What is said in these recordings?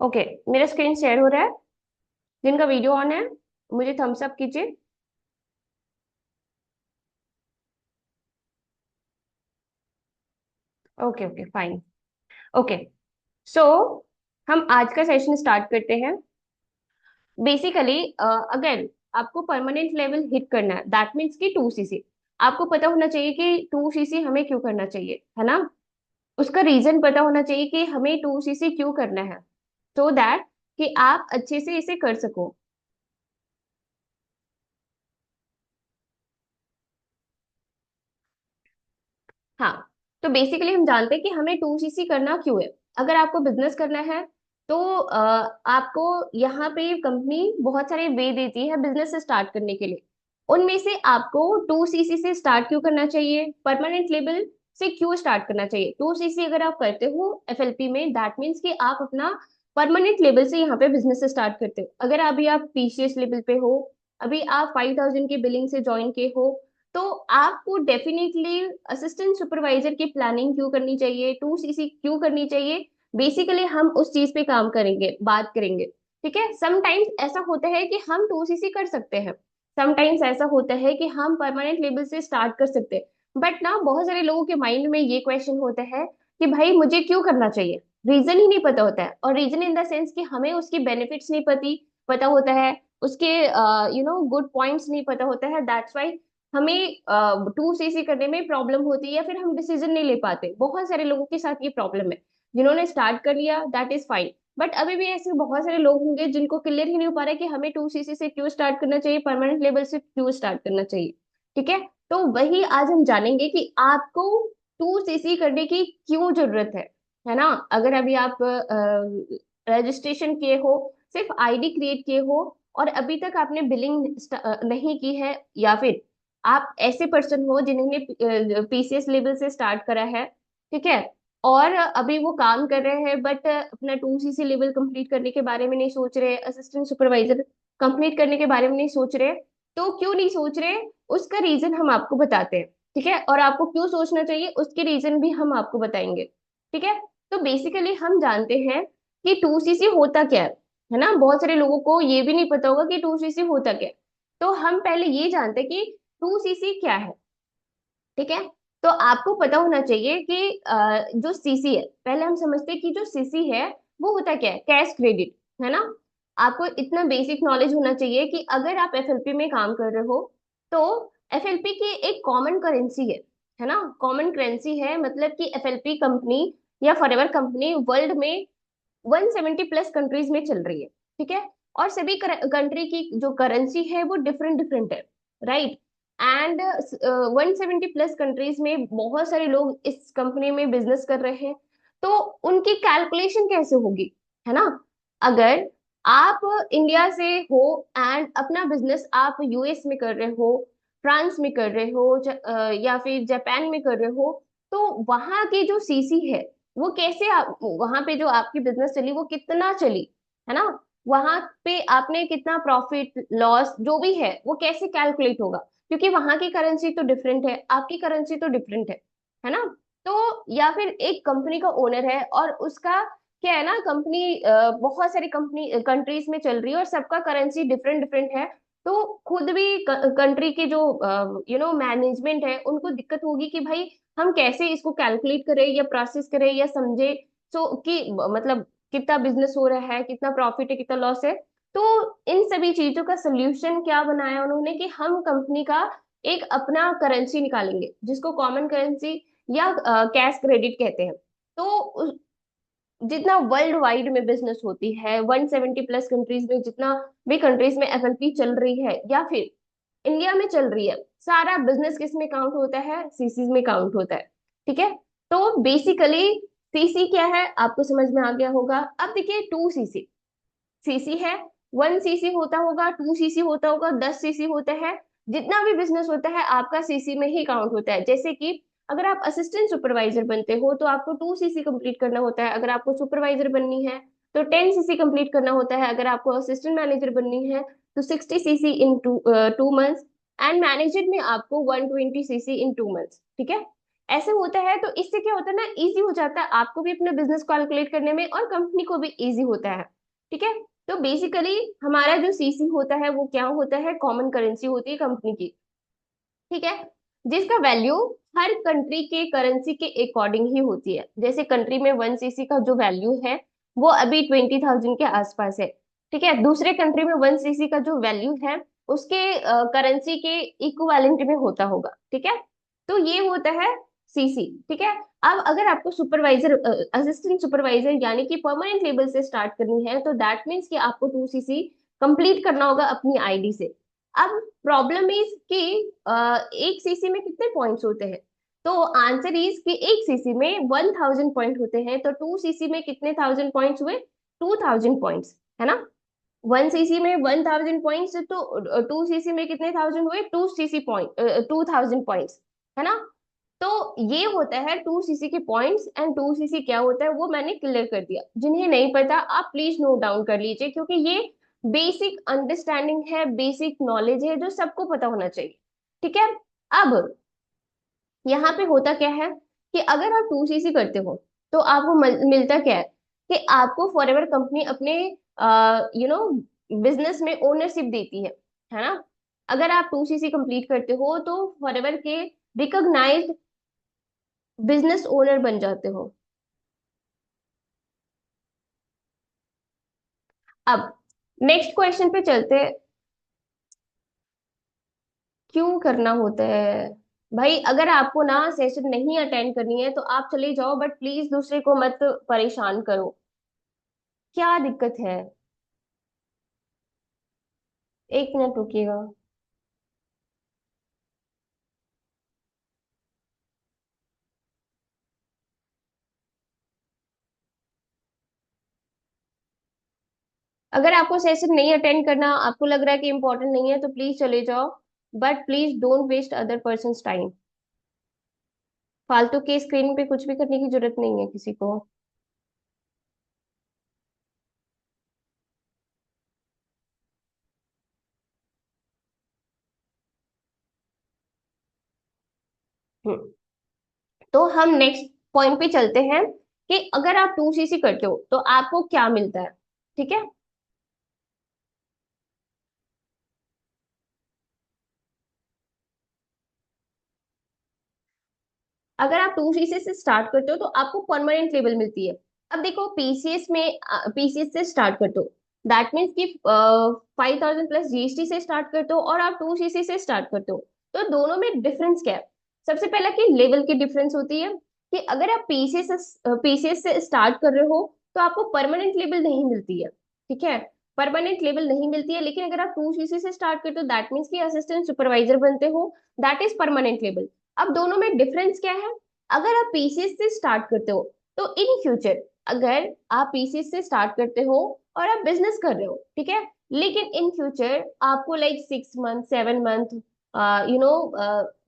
Okay. मेरा screen share हो रहा है। जिनका वीडियो ऑन है मुझे थम्स अप कीजिए। Okay okay fine. ओके। सो हम आज का सेशन स्टार्ट करते हैं। बेसिकली अगर आपको परमानेंट लेवल हिट करना है दैट मीन्स कि 2 सीसी। आपको पता होना चाहिए कि 2 सीसी हमें क्यों करना चाहिए, है ना। उसका रीजन पता होना चाहिए कि हमें 2 सीसी क्यों करना है, सो दैट कि आप अच्छे से इसे कर सको। हाँ। तो बेसिकली हम जानते हैं कि हमें 2 सीसी करना क्यों है। अगर आपको बिजनेस करना है तो आपको यहाँ पे कंपनी बहुत सारे वे देती है बिजनेस स्टार्ट करने के लिए। उनमें से आपको 2 सीसी से स्टार्ट क्यों करना चाहिए, परमानेंट लेवल से क्यों स्टार्ट करना चाहिए। 2 सीसी अगर आप करते हो एफएलपी में दैट मीन्स कि आप अपना परमानेंट लेवल से यहाँ पे बिजनेस स्टार्ट करते हो। अगर अभी आप पीसीएस लेवल पे हो, अभी आप 5,000 की बिलिंग से ज्वाइन के हो, तो आपको डेफिनेटली असिस्टेंट सुपरवाइजर की प्लानिंग क्यों करनी चाहिए, 2 सीसी क्यों करनी चाहिए। बेसिकली हम उस चीज पे काम करेंगे, बात करेंगे। ठीक है। समटाइम्स ऐसा होता है कि हम 2 सीसी कर सकते हैं, समटाइम्स ऐसा होता है कि हम परमानेंट लेवल से स्टार्ट कर सकते हैं। बट ना बहुत सारे लोगों के माइंड में ये क्वेश्चन होता है कि भाई मुझे क्यों करना चाहिए। रीजन ही नहीं पता होता है, और रीजन इन द सेंस कि हमें उसकी बेनिफिट्स नहीं पता होता है, उसके गुड पॉइंट्स नहीं पता होता है। दैट्स वाई हमें 2 सीसी करने में प्रॉब्लम होती है, या फिर हम डिसीजन नहीं ले पाते। बहुत सारे लोगों के साथ ये प्रॉब्लम है। जिन्होंने स्टार्ट कर लिया दैट इज फाइन, बट अभी भी ऐसे बहुत सारे लोग होंगे जिनको क्लियर ही नहीं हो पा रहा है कि हमें 2 सीसी से क्यों स्टार्ट करना चाहिए, परमानेंट लेवल से क्यों स्टार्ट करना चाहिए। ठीक है। तो वही आज हम जानेंगे कि आपको 2 सीसी करने की क्यों जरूरत है ना। अगर अभी आप रजिस्ट्रेशन किए हो, सिर्फ आईडी क्रिएट किए हो, और अभी तक आपने बिलिंग नहीं की है, या फिर आप ऐसे पर्सन हो जिन्होंने पीसीएस लेवल से स्टार्ट करा है, ठीक है, और अभी वो काम कर रहे हैं बट अपना 2 सीसी लेवल कंप्लीट करने के बारे में नहीं सोच रहे, असिस्टेंट सुपरवाइजर कंप्लीट करने के बारे में नहीं सोच रहे, तो क्यों नहीं सोच रहे उसका रीजन हम आपको बताते हैं। ठीक है। और आपको क्यों सोचना चाहिए उसके रीजन भी हम आपको बताएंगे। ठीक है। तो बेसिकली हम जानते हैं कि 2 सीसी होता क्या है ना। बहुत सारे लोगों को ये भी नहीं पता होगा कि 2 सीसी होता क्या है। तो हम पहले ये जानते हैं कि 2 सीसी क्या है। ठीक है। तो आपको पता होना चाहिए कि जो सीसी है, पहले हम समझते हैं कि जो सीसी है वो होता क्या है, कैश क्रेडिट, है ना। आपको इतना बेसिक नॉलेज होना चाहिए कि अगर आप एफएलपी में काम कर रहे हो तो एफएलपी की एक कॉमन करेंसी है ना। कॉमन करेंसी है मतलब कि एफएलपी कंपनी या फॉरएवर कंपनी वर्ल्ड में 170 प्लस कंट्रीज में चल रही है। ठीक है। और सभी कंट्री की जो करेंसी है वो डिफरेंट डिफरेंट है, राइट। एंड 170 प्लस कंट्रीज में बहुत सारे लोग इस कंपनी में बिजनेस कर रहे हैं। तो उनकी कैलकुलेशन कैसे होगी, है ना। अगर आप इंडिया से हो एंड अपना बिजनेस आप यूएस में कर रहे हो, फ्रांस में कर रहे हो, या फिर जापान में कर रहे हो, तो वहां की जो सीसी है वो कैसे वहां पे जो आपकी बिजनेस चली वो कितना चली, है ना। वहां पे आपने कितना प्रॉफिट लॉस जो भी है वो कैसे कैलकुलेट होगा, क्योंकि वहां की करेंसी तो डिफरेंट है, आपकी करेंसी तो डिफरेंट है ना। तो या फिर एक कंपनी का ओनर है और उसका क्या है ना, कंपनी बहुत सारी कंपनी कंट्रीज में चल रही है और सबका करेंसी डिफरेंट डिफरेंट है। तो खुद भी कंट्री के जो मैनेजमेंट है उनको दिक्कत होगी कि भाई हम कैसे इसको कैलकुलेट करें या प्रोसेस करें या समझे, सो कि मतलब कितना बिजनेस हो रहा है, कितना प्रॉफिट है, कितना लॉस है। तो इन सभी चीजों का सोल्यूशन क्या बनाया उन्होंने कि हम कंपनी का एक अपना करेंसी निकालेंगे जिसको कॉमन करेंसी या कैश क्रेडिट कहते हैं। तो जितना वर्ल्ड वाइड में बिजनेस होती है 170 प्लस कंट्रीज में, जितना भी कंट्रीज में एफएलपी चल रही है या फिर इंडिया में चल रही है, सारा बिजनेस किस में काउंट होता है, सीसी में काउंट होता है। ठीक है। तो बेसिकली सीसी क्या है आपको समझ में आ गया होगा। अब देखिए 2 सीसी, सीसी है, 1 सीसी होता होगा, 2 सीसी होता होगा, 10 सीसी होता है। जितना भी बिजनेस होता है आपका सीसी में ही काउंट होता है। जैसे कि अगर आप असिस्टेंट सुपरवाइजर बनते हो तो आपको 2 सीसी कंप्लीट करना होता है। अगर आपको सुपरवाइजर बननी है तो 10 सीसी कंप्लीट करना होता है। अगर आपको असिस्टेंट मैनेजर बननी है तो 60 CC in 2 months. And manager में आपको 120 सीसी इन 2 मंथ्स। ठीक है। ऐसे होता है, तो इससे क्या होता है ना, इजी हो जाता है आपको भी अपने बिजनेस कैलकुलेट करने में, और कंपनी को भी इजी होता है। ठीक है। तो बेसिकली हमारा जो सीसी होता है वो क्या होता है, कॉमन करेंसी होती है कंपनी की। ठीक है। जिसका वैल्यू हर कंट्री के करेंसी के अकॉर्डिंग ही होती है। जैसे कंट्री में 1 सीसी का जो वैल्यू है वो अभी 20,000 के आसपास है। ठीक है। दूसरे कंट्री में 1 सीसी का जो वैल्यू है उसके करेंसी के इक्विवेलेंट में होता होगा। ठीक है। तो ये होता है सीसी। ठीक है। अब अगर आपको सुपरवाइजर, असिस्टेंट सुपरवाइजर यानी कि परमानेंट लेवल से स्टार्ट करनी है, तो दैट मीन्स कि आपको 2 सीसी कंप्लीट करना होगा अपनी आईडी से। अब प्रॉब्लम इज कि 1 सीसी में कितने पॉइंट्स होते हैं। तो आंसर इज कि 1 सीसी में 1,000 पॉइंट होते हैं, तो 2 सीसी में कितने थाउजेंड पॉइंट्स हुए, 2,000 पॉइंट्स, है ना। 1 सीसी में 1,000 पॉइंट्स, तो 2 सीसी में कितने थाउजेंड हुए, 2 सीसी पॉइंट, 2,000 पॉइंट्स, है ना। तो ये होता है 2 सीसी के पॉइंट्स, एंड 2 सीसी क्या होता है वो मैंने क्लियर कर दिया। जिन्हें नहीं पता आप प्लीज नोट डाउन कर लीजिए, क्योंकि ये बेसिक अंडरस्टैंडिंग है, बेसिक नॉलेज है जो सबको पता होना चाहिए। ठीक है। अब यहाँ पे होता क्या है कि अगर आप 2 सीसी करते हो तो आपको मिलता क्या है, कि आपको फॉर एवर कंपनी अपने बिजनेस में ओनरशिप देती है ना। अगर आप 2 सीसी कंप्लीट करते हो तो फॉर एवर के रिकॉग्नाइज्ड बिजनेस ओनर बन जाते हो। अब नेक्स्ट क्वेश्चन पे चलते हैं। क्यों करना होता है भाई, अगर आपको ना सेशन नहीं अटेंड करनी है तो आप चले जाओ, बट प्लीज दूसरे को मत परेशान करो। क्या दिक्कत है, 1 मिनट रुकिएगा। अगर आपको सेशन नहीं अटेंड करना, आपको लग रहा है कि इंपॉर्टेंट नहीं है, तो प्लीज चले जाओ, but please don't waste other person time. फालतू के स्क्रीन पे कुछ भी करने की जरूरत नहीं है किसी को। हम्म। तो हम नेक्स्ट पॉइंट पे चलते हैं कि अगर आप 2 सीसी करते हो तो आपको क्या मिलता है। ठीक है। अगर आप 2 सीसी से स्टार्ट करते हो तो आपको परमानेंट लेवल मिलती है। अब देखो पीसीएस में, पीसीएस से स्टार्ट करते हो, दैट मीन्स कि 5,000 प्लस जीएसटी से स्टार्ट करते हो, और आप 2 सीसी से स्टार्ट करते हो। तो दोनों में डिफरेंस क्या है। सबसे पहला कि लेवल की डिफरेंस होती है, कि अगर आप पीसीएस से स्टार्ट कर रहे हो तो आपको परमानेंट लेवल नहीं मिलती है। ठीक है। परमानेंट लेवल नहीं मिलती है, लेकिन अगर आप 2 सीसी से स्टार्ट करते हो दैट मीन्स कि असिस्टेंट सुपरवाइजर बनते हो, दैट इज परमानेंट लेवल। अब दोनों में डिफरेंस क्या है। अगर आप पीसीएस से स्टार्ट करते हो तो इन फ्यूचर, अगर आप पीसीएस से स्टार्ट करते हो और आप बिजनेस कर रहे हो, ठीक है, लेकिन इन फ्यूचर आपको like 6 month, 7 month, you know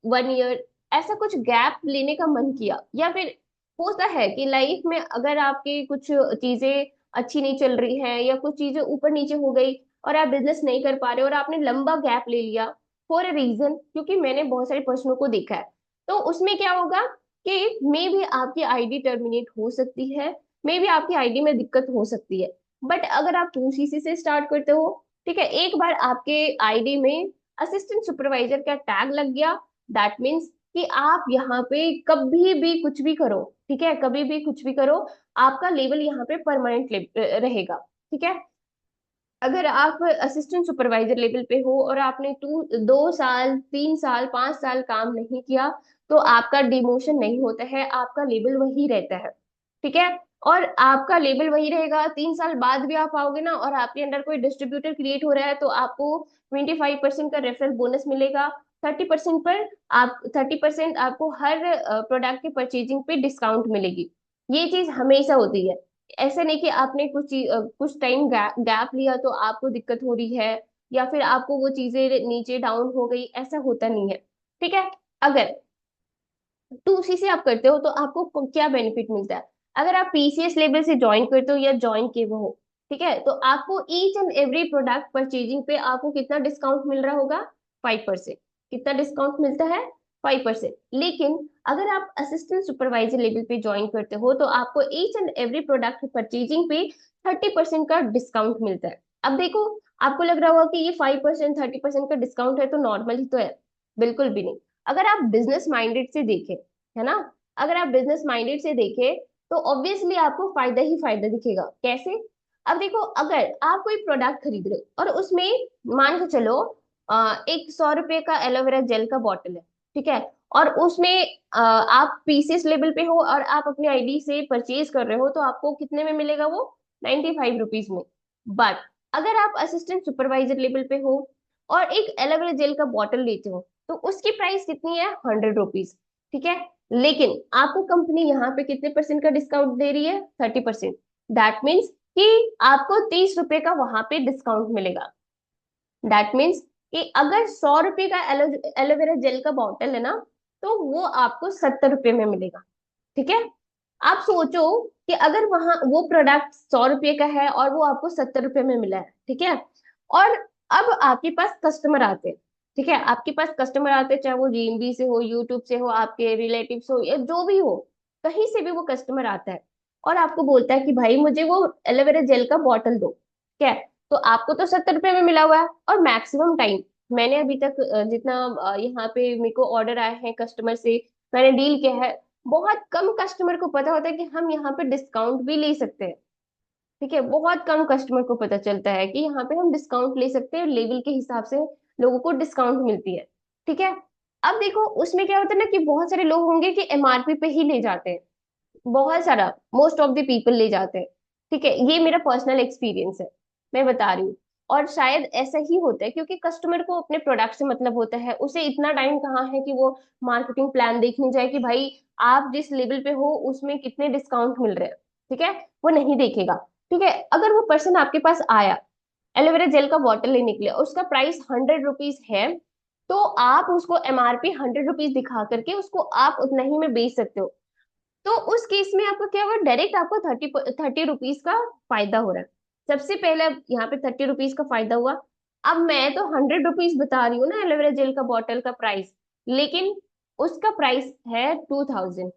1 year, ऐसा कुछ गैप लेने का मन किया, या फिर होता है कि लाइफ में अगर आपकी कुछ चीजें अच्छी नहीं चल रही है, या कुछ चीजें ऊपर नीचे हो गई और आप बिजनेस नहीं कर पा रहे हो, और आपने लंबा गैप ले लिया फॉर ए रीजन, क्योंकि मैंने बहुत सारे पर्सनों को देखा है। तो उसमें क्या होगा कि मे भी आपकी आईडी टर्मिनेट हो सकती है, मे भी आपकी आईडी में दिक्कत हो सकती है। बट अगर आप 2 सीसी से स्टार्ट करते हो, ठीक है, एक बार आपके आईडी में असिस्टेंट सुपरवाइजर का टैग लग गया, दैट मीन्स कि आप यहाँ पे कभी भी कुछ भी करो, ठीक है, कभी भी कुछ भी करो, आपका लेवल यहाँ पे परमानेंट रहेगा। ठीक है। अगर आप असिस्टेंट सुपरवाइजर लेवल पे हो और आपने 2 साल, 3 साल, 5 साल काम नहीं किया, तो आपका डिमोशन नहीं होता है, आपका लेवल वही रहता है। ठीक है। और आपका लेवल वही रहेगा, 3 साल बाद भी आप आओगे ना, और आपके अंडर कोई डिस्ट्रीब्यूटर क्रिएट हो रहा है, तो आपको 25% का रेफरल बोनस मिलेगा। 30% पर आप 30% आपको हर प्रोडक्ट के परचेजिंग पे डिस्काउंट मिलेगी। ये चीज हमेशा होती है। ऐसे नहीं कि आपने कुछ टाइम गैप लिया तो आपको दिक्कत हो रही है, या फिर आपको वो चीजें नीचे डाउन हो गई, ऐसा होता नहीं है। ठीक है। अगर 2 सीसी आप करते हो तो आपको क्या बेनिफिट मिलता है। अगर आप पीसीएस लेवल से ज्वाइन करते हो या ज्वाइन किए हुए हो, ठीक है, तो आपको each and every product purchasing पे आपको कितना डिस्काउंट मिल रहा होगा, 5%। कितना डिस्काउंट मिलता है, 5%। लेकिन अगर आप असिस्टेंट सुपरवाइजर लेवल पे ज्वाइन करते हो तो आपको each and every product purchasing पे 30% का डिस्काउंट मिलता है। अब देखो, आपको लग रहा होगा कि ये 5% 30% का डिस्काउंट है तो नॉर्मल ही तो है। बिल्कुल भी नहीं। अगर आप बिजनेस माइंडेड से देखें, है ना, अगर आप बिजनेस माइंडेड से देखें तो ऑब्वियसली आपको फायदा ही फायदा दिखेगा। कैसे? अब देखो, अगर आप कोई प्रोडक्ट खरीद रहे हो और उसमें मान के चलो एक 100 रुपए का एलोवेरा जेल का बॉटल है, ठीक है, और उसमें आप पीसीएस लेवल पे हो और आप अपने आईडी से परचेज कर रहे हो तो आपको कितने में मिलेगा वो? 95 रुपीज में। बट अगर आप असिस्टेंट सुपरवाइजर लेवल पे हो और एक एलोवेरा जेल का बॉटल लेते हो तो उसकी प्राइस कितनी है? 100 रुपीज। ठीक है, लेकिन आपको कंपनी यहाँ पे कितने परसेंट का डिस्काउंट दे रही है? 30%। दैट मीन्स कि आपको 30 रुपए का वहां पे डिस्काउंट मिलेगा। दैट मीन्स कि अगर 100 रुपए का एलोवेरा जेल का बॉटल है ना, तो वो आपको 70 रुपए में मिलेगा। ठीक है, आप सोचो कि अगर वहां वो प्रोडक्ट 100 रुपए का है और वो आपको 70 रुपए में मिला है, ठीक है, और अब आपके पास कस्टमर आते हैं, ठीक है, आपके पास कस्टमर आते हैं, चाहे वो जीएमबी से हो, यूट्यूब से हो, आपके रिलेटिव हो, या जो भी हो, कहीं से भी वो कस्टमर आता है और आपको बोलता है कि भाई मुझे वो एलोवेरा जेल का बॉटल दो, ठीक है, तो आपको तो 70 रुपए में मिला हुआ है। और मैक्सिमम टाइम मैंने अभी तक जितना यहाँ पे मेरे को ऑर्डर आए हैं कस्टमर से, मैंने डील किया है, बहुत कम कस्टमर को पता होता है कि हम यहाँ पे डिस्काउंट भी ले सकते हैं। ठीक है, बहुत कम कस्टमर को पता चलता है कि यहाँ पे हम डिस्काउंट ले सकते हैं, लेवल के हिसाब से लोगों को डिस्काउंट मिलती है। ठीक है, अब देखो उसमें क्या होता है ना कि बहुत सारे लोग होंगे कि एमआरपी पे ही ले जाते हैं, बहुत सारा, मोस्ट ऑफ द पीपल ले जाते हैं। ठीक है, ये मेरा पर्सनल एक्सपीरियंस है, मैं बता रही हूँ। और शायद ऐसा ही होता है क्योंकि कस्टमर को अपने प्रोडक्ट से मतलब होता है, उसे इतना टाइम कहाँ है कि वो मार्केटिंग प्लान देखने जाए कि भाई आप जिस लेवल पे हो उसमें कितने डिस्काउंट मिल रहे हैं। ठीक है, वो नहीं देखेगा। ठीक है, अगर वो पर्सन आपके पास आया एलोवेरा जेल का बॉटल लेने के लिए, उसका प्राइस 100 रुपीज है, तो आप उसको एमआरपी 100 रुपीज दिखा करके उसको आप उतना ही में बेच सकते हो। तो उस केस में आपको क्या हुआ? डायरेक्ट आपको 30 रुपीज का फायदा हो रहा है। सबसे पहले यहाँ पे 30 रुपीज का फायदा हुआ। अब मैं तो 100 रुपीज बता रही हूँ ना एलोवेरा जेल का बॉटल का प्राइस, लेकिन उसका प्राइस है 2000।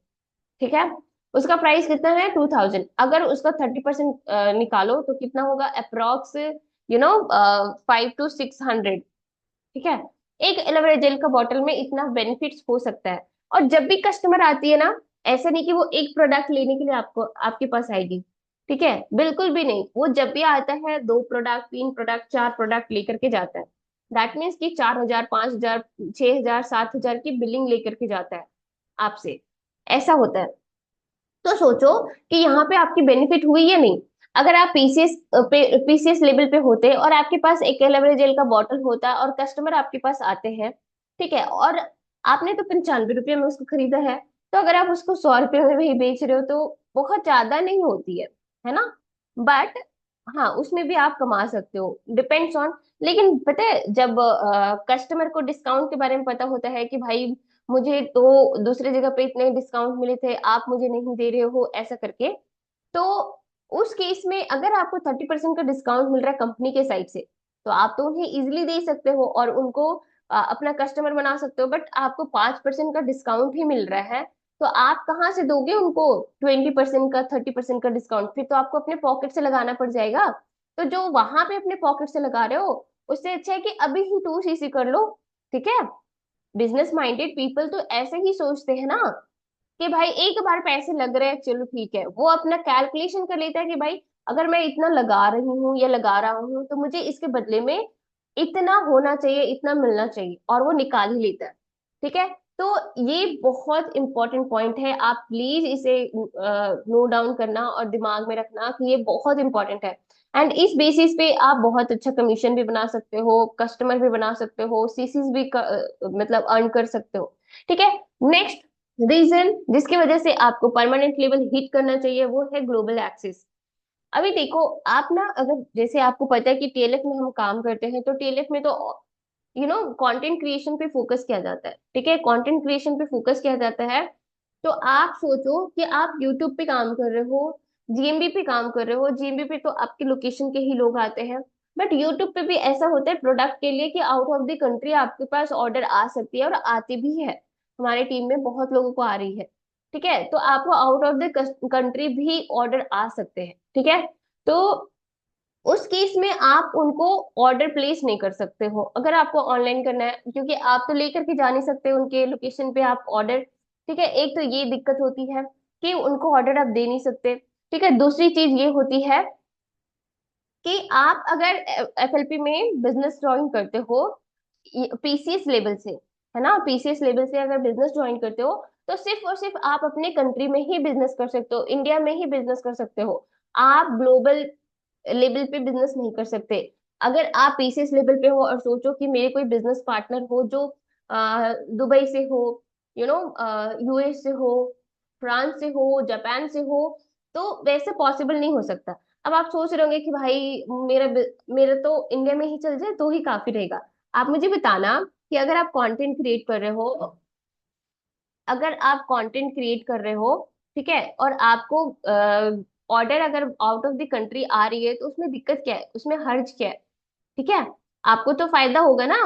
ठीक है, उसका प्राइस कितना है? 2000। अगर उसका 30% निकालो तो कितना होगा? Approx 5 to 600। ठीक है, एक एलोवेरा जेल का बॉटल में इतना बेनिफिट्स हो सकता है। और जब भी कस्टमर आती है ना, ऐसा नहीं कि वो एक प्रोडक्ट लेने के लिए आपको आपके पास आएगी। ठीक है, बिल्कुल भी नहीं, वो जब भी आता है 2 प्रोडक्ट 3 प्रोडक्ट 4 प्रोडक्ट लेकर के जाता है। दैट मीन्स कि 4000 5000 6000 7000 की बिलिंग लेकर के जाता है आपसे। ऐसा होता है। तो सोचो कि यहाँ पे आपकी बेनिफिट हुई या नहीं। अगर आप पीसीएस लेवल पे होते और आपके पास एक एलोवेरा जेल का बॉटल होता और कस्टमर आपके पास आते हैं, ठीक है, और आपने तो 95 रुपये में उसको खरीदा है, तो अगर आप उसको 100 रुपये में भी बेच रहे हो तो बहुत ज्यादा नहीं होती है ना? बट हाँ, उसमें भी आप कमा सकते हो, डिपेंड्स ऑन। लेकिन पता है, जब कस्टमर को डिस्काउंट के बारे में पता होता है कि भाई मुझे तो दूसरी जगह पे इतने डिस्काउंट मिले थे, आप मुझे नहीं दे रहे हो, ऐसा करके, तो उस केस में अगर आपको 30% का डिस्काउंट मिल रहा है कंपनी के साइड से, तो आप तो उन्हें इजिली दे सकते हो और उनको अपना कस्टमर बना सकते हो। बट आपको 5% का डिस्काउंट ही मिल रहा है, तो आप कहाँ से दोगे उनको 20% का 30% का डिस्काउंट? फिर तो आपको अपने पॉकेट से लगाना पड़ जाएगा। तो जो वहां पे अपने पॉकेट से लगा रहे हो, उससे अच्छा है कि अभी ही 2 सीसी कर लो। ठीक है, बिजनेस माइंडेड पीपल तो ऐसे ही सोचते हैं ना कि भाई एक बार पैसे लग रहे हैं, चलो ठीक है, वो अपना कैलकुलेशन कर लेता है कि भाई अगर मैं इतना लगा रही हूँ या लगा रहा हूँ तो मुझे इसके बदले में इतना होना चाहिए, इतना मिलना चाहिए, और वो निकाल ही लेता है। ठीक है, तो ये बहुत इंपॉर्टेंट पॉइंट है, आप प्लीज इसे नोट डाउन करना और दिमाग में रखना कि ये बहुत इंपॉर्टेंट है। एंड इस बेसिस पे आप बहुत अच्छा कमीशन भी बना सकते हो, कस्टमर भी बना सकते हो, सीसीज भी मतलब अर्न कर सकते हो। ठीक है, नेक्स्ट रीजन जिसकी वजह से आपको परमानेंट लेवल हिट करना चाहिए वो है ग्लोबल एक्सेस। अभी देखो, आप ना, अगर जैसे आपको पता है कि टीएलएफ में हम काम करते हैं, तो टीएलएफ में तो कंटेंट क्रिएशन पे फोकस किया जाता है। ठीक है, कंटेंट क्रिएशन पे फोकस किया जाता है। तो आप सोचो कि आप यूट्यूब पे काम कर रहे हो, जीएमबी पे काम कर रहे हो, जीएमबी पे तो आपके लोकेशन के ही लोग आते हैं। बट यूट्यूब पे भी ऐसा होता है प्रोडक्ट के लिए कि आउट ऑफ द कंट्री आपके पास ऑर्डर आ सकती है और आती भी है। हमारे टीम में बहुत लोगों को आ रही है, ठीक है, तो आपको आउट ऑफ द कंट्री भी ऑर्डर आ सकते हैं, ठीक है। तो उस केस में आप उनको ऑर्डर प्लेस नहीं कर सकते हो अगर आपको ऑनलाइन करना है, क्योंकि आप तो लेकर के जा नहीं सकते उनके लोकेशन पे आप ऑर्डर, ठीक है। एक तो ये दिक्कत होती है कि उनको ऑर्डर आप दे नहीं सकते, ठीक है। दूसरी चीज ये होती है कि आप अगर एफएलपी में बिजनेस ज्वाइन करते हो पीसीएस लेवल से, है ना, पीसीएस लेवल से अगर बिजनेस ज्वाइन करते हो तो सिर्फ और सिर्फ आप अपने कंट्री में ही बिजनेस कर सकते हो, इंडिया में ही बिजनेस कर सकते हो। आप ग्लोबल लेवल पे बिजनेस नहीं कर सकते। अगर आप पीसीएस लेवल पे हो और सोचो कि मेरे कोई बिजनेस पार्टनर हो जो दुबई से हो, यूएस से हो, फ्रांस से हो, जापान से हो, तो वैसे पॉसिबल नहीं हो सकता। अब आप सोच रहे होंगे कि भाई मेरा तो इंडिया में ही चल जाए तो ही काफी रहेगा। आप मुझे बताना कि अगर आप कंटेंट क्रिएट कर रहे हो, अगर आप कंटेंट क्रिएट कर रहे हो, ठीक है, और आपको ऑर्डर अगर आउट ऑफ द कंट्री आ रही है तो उसमें दिक्कत क्या है, उसमें हर्ज क्या है, ठीक है। आपको तो फायदा होगा ना,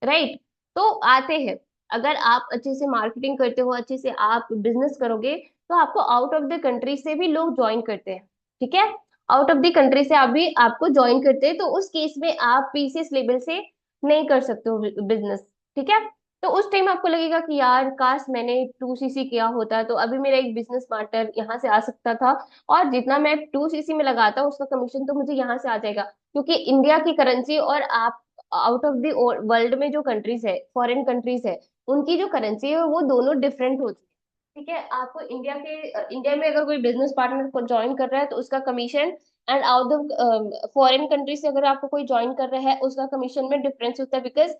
राइट। तो आते हैं, अगर आप अच्छे से मार्केटिंग करते हो, अच्छे से आप बिजनेस करोगे, तो आपको आउट ऑफ द कंट्री से भी लोग ज्वाइन करते हैं, ठीक है। आउट ऑफ द कंट्री से आप भी आपको ज्वाइन करते हैं, तो उस केस में आप पीसीएस लेवल से नहीं कर सकते हो बिजनेस, ठीक है। तो उस टाइम आपको लगेगा कि यार काश मैंने 2सीसी किया होता तो अभी मेरा एक बिजनेस पार्टनर यहाँ से आ सकता था, और जितना मैं 2सीसी में लगाता उसका कमीशन तो मुझे यहाँ से आ जाएगा, क्योंकि इंडिया की करेंसी और आप आउट ऑफ द वर्ल्ड में जो कंट्रीज है, फॉरेन कंट्रीज है, उनकी जो करेंसी है वो दोनों डिफरेंट होती है, ठीक है। आपको इंडिया में अगर कोई बिजनेस पार्टनर को ज्वाइन कर रहा है तो उसका commission, and out of foreign country से अगर आपको कोई ज्वाइन कर रहा है उसका कमीशन में डिफरेंस होता है, बिकॉज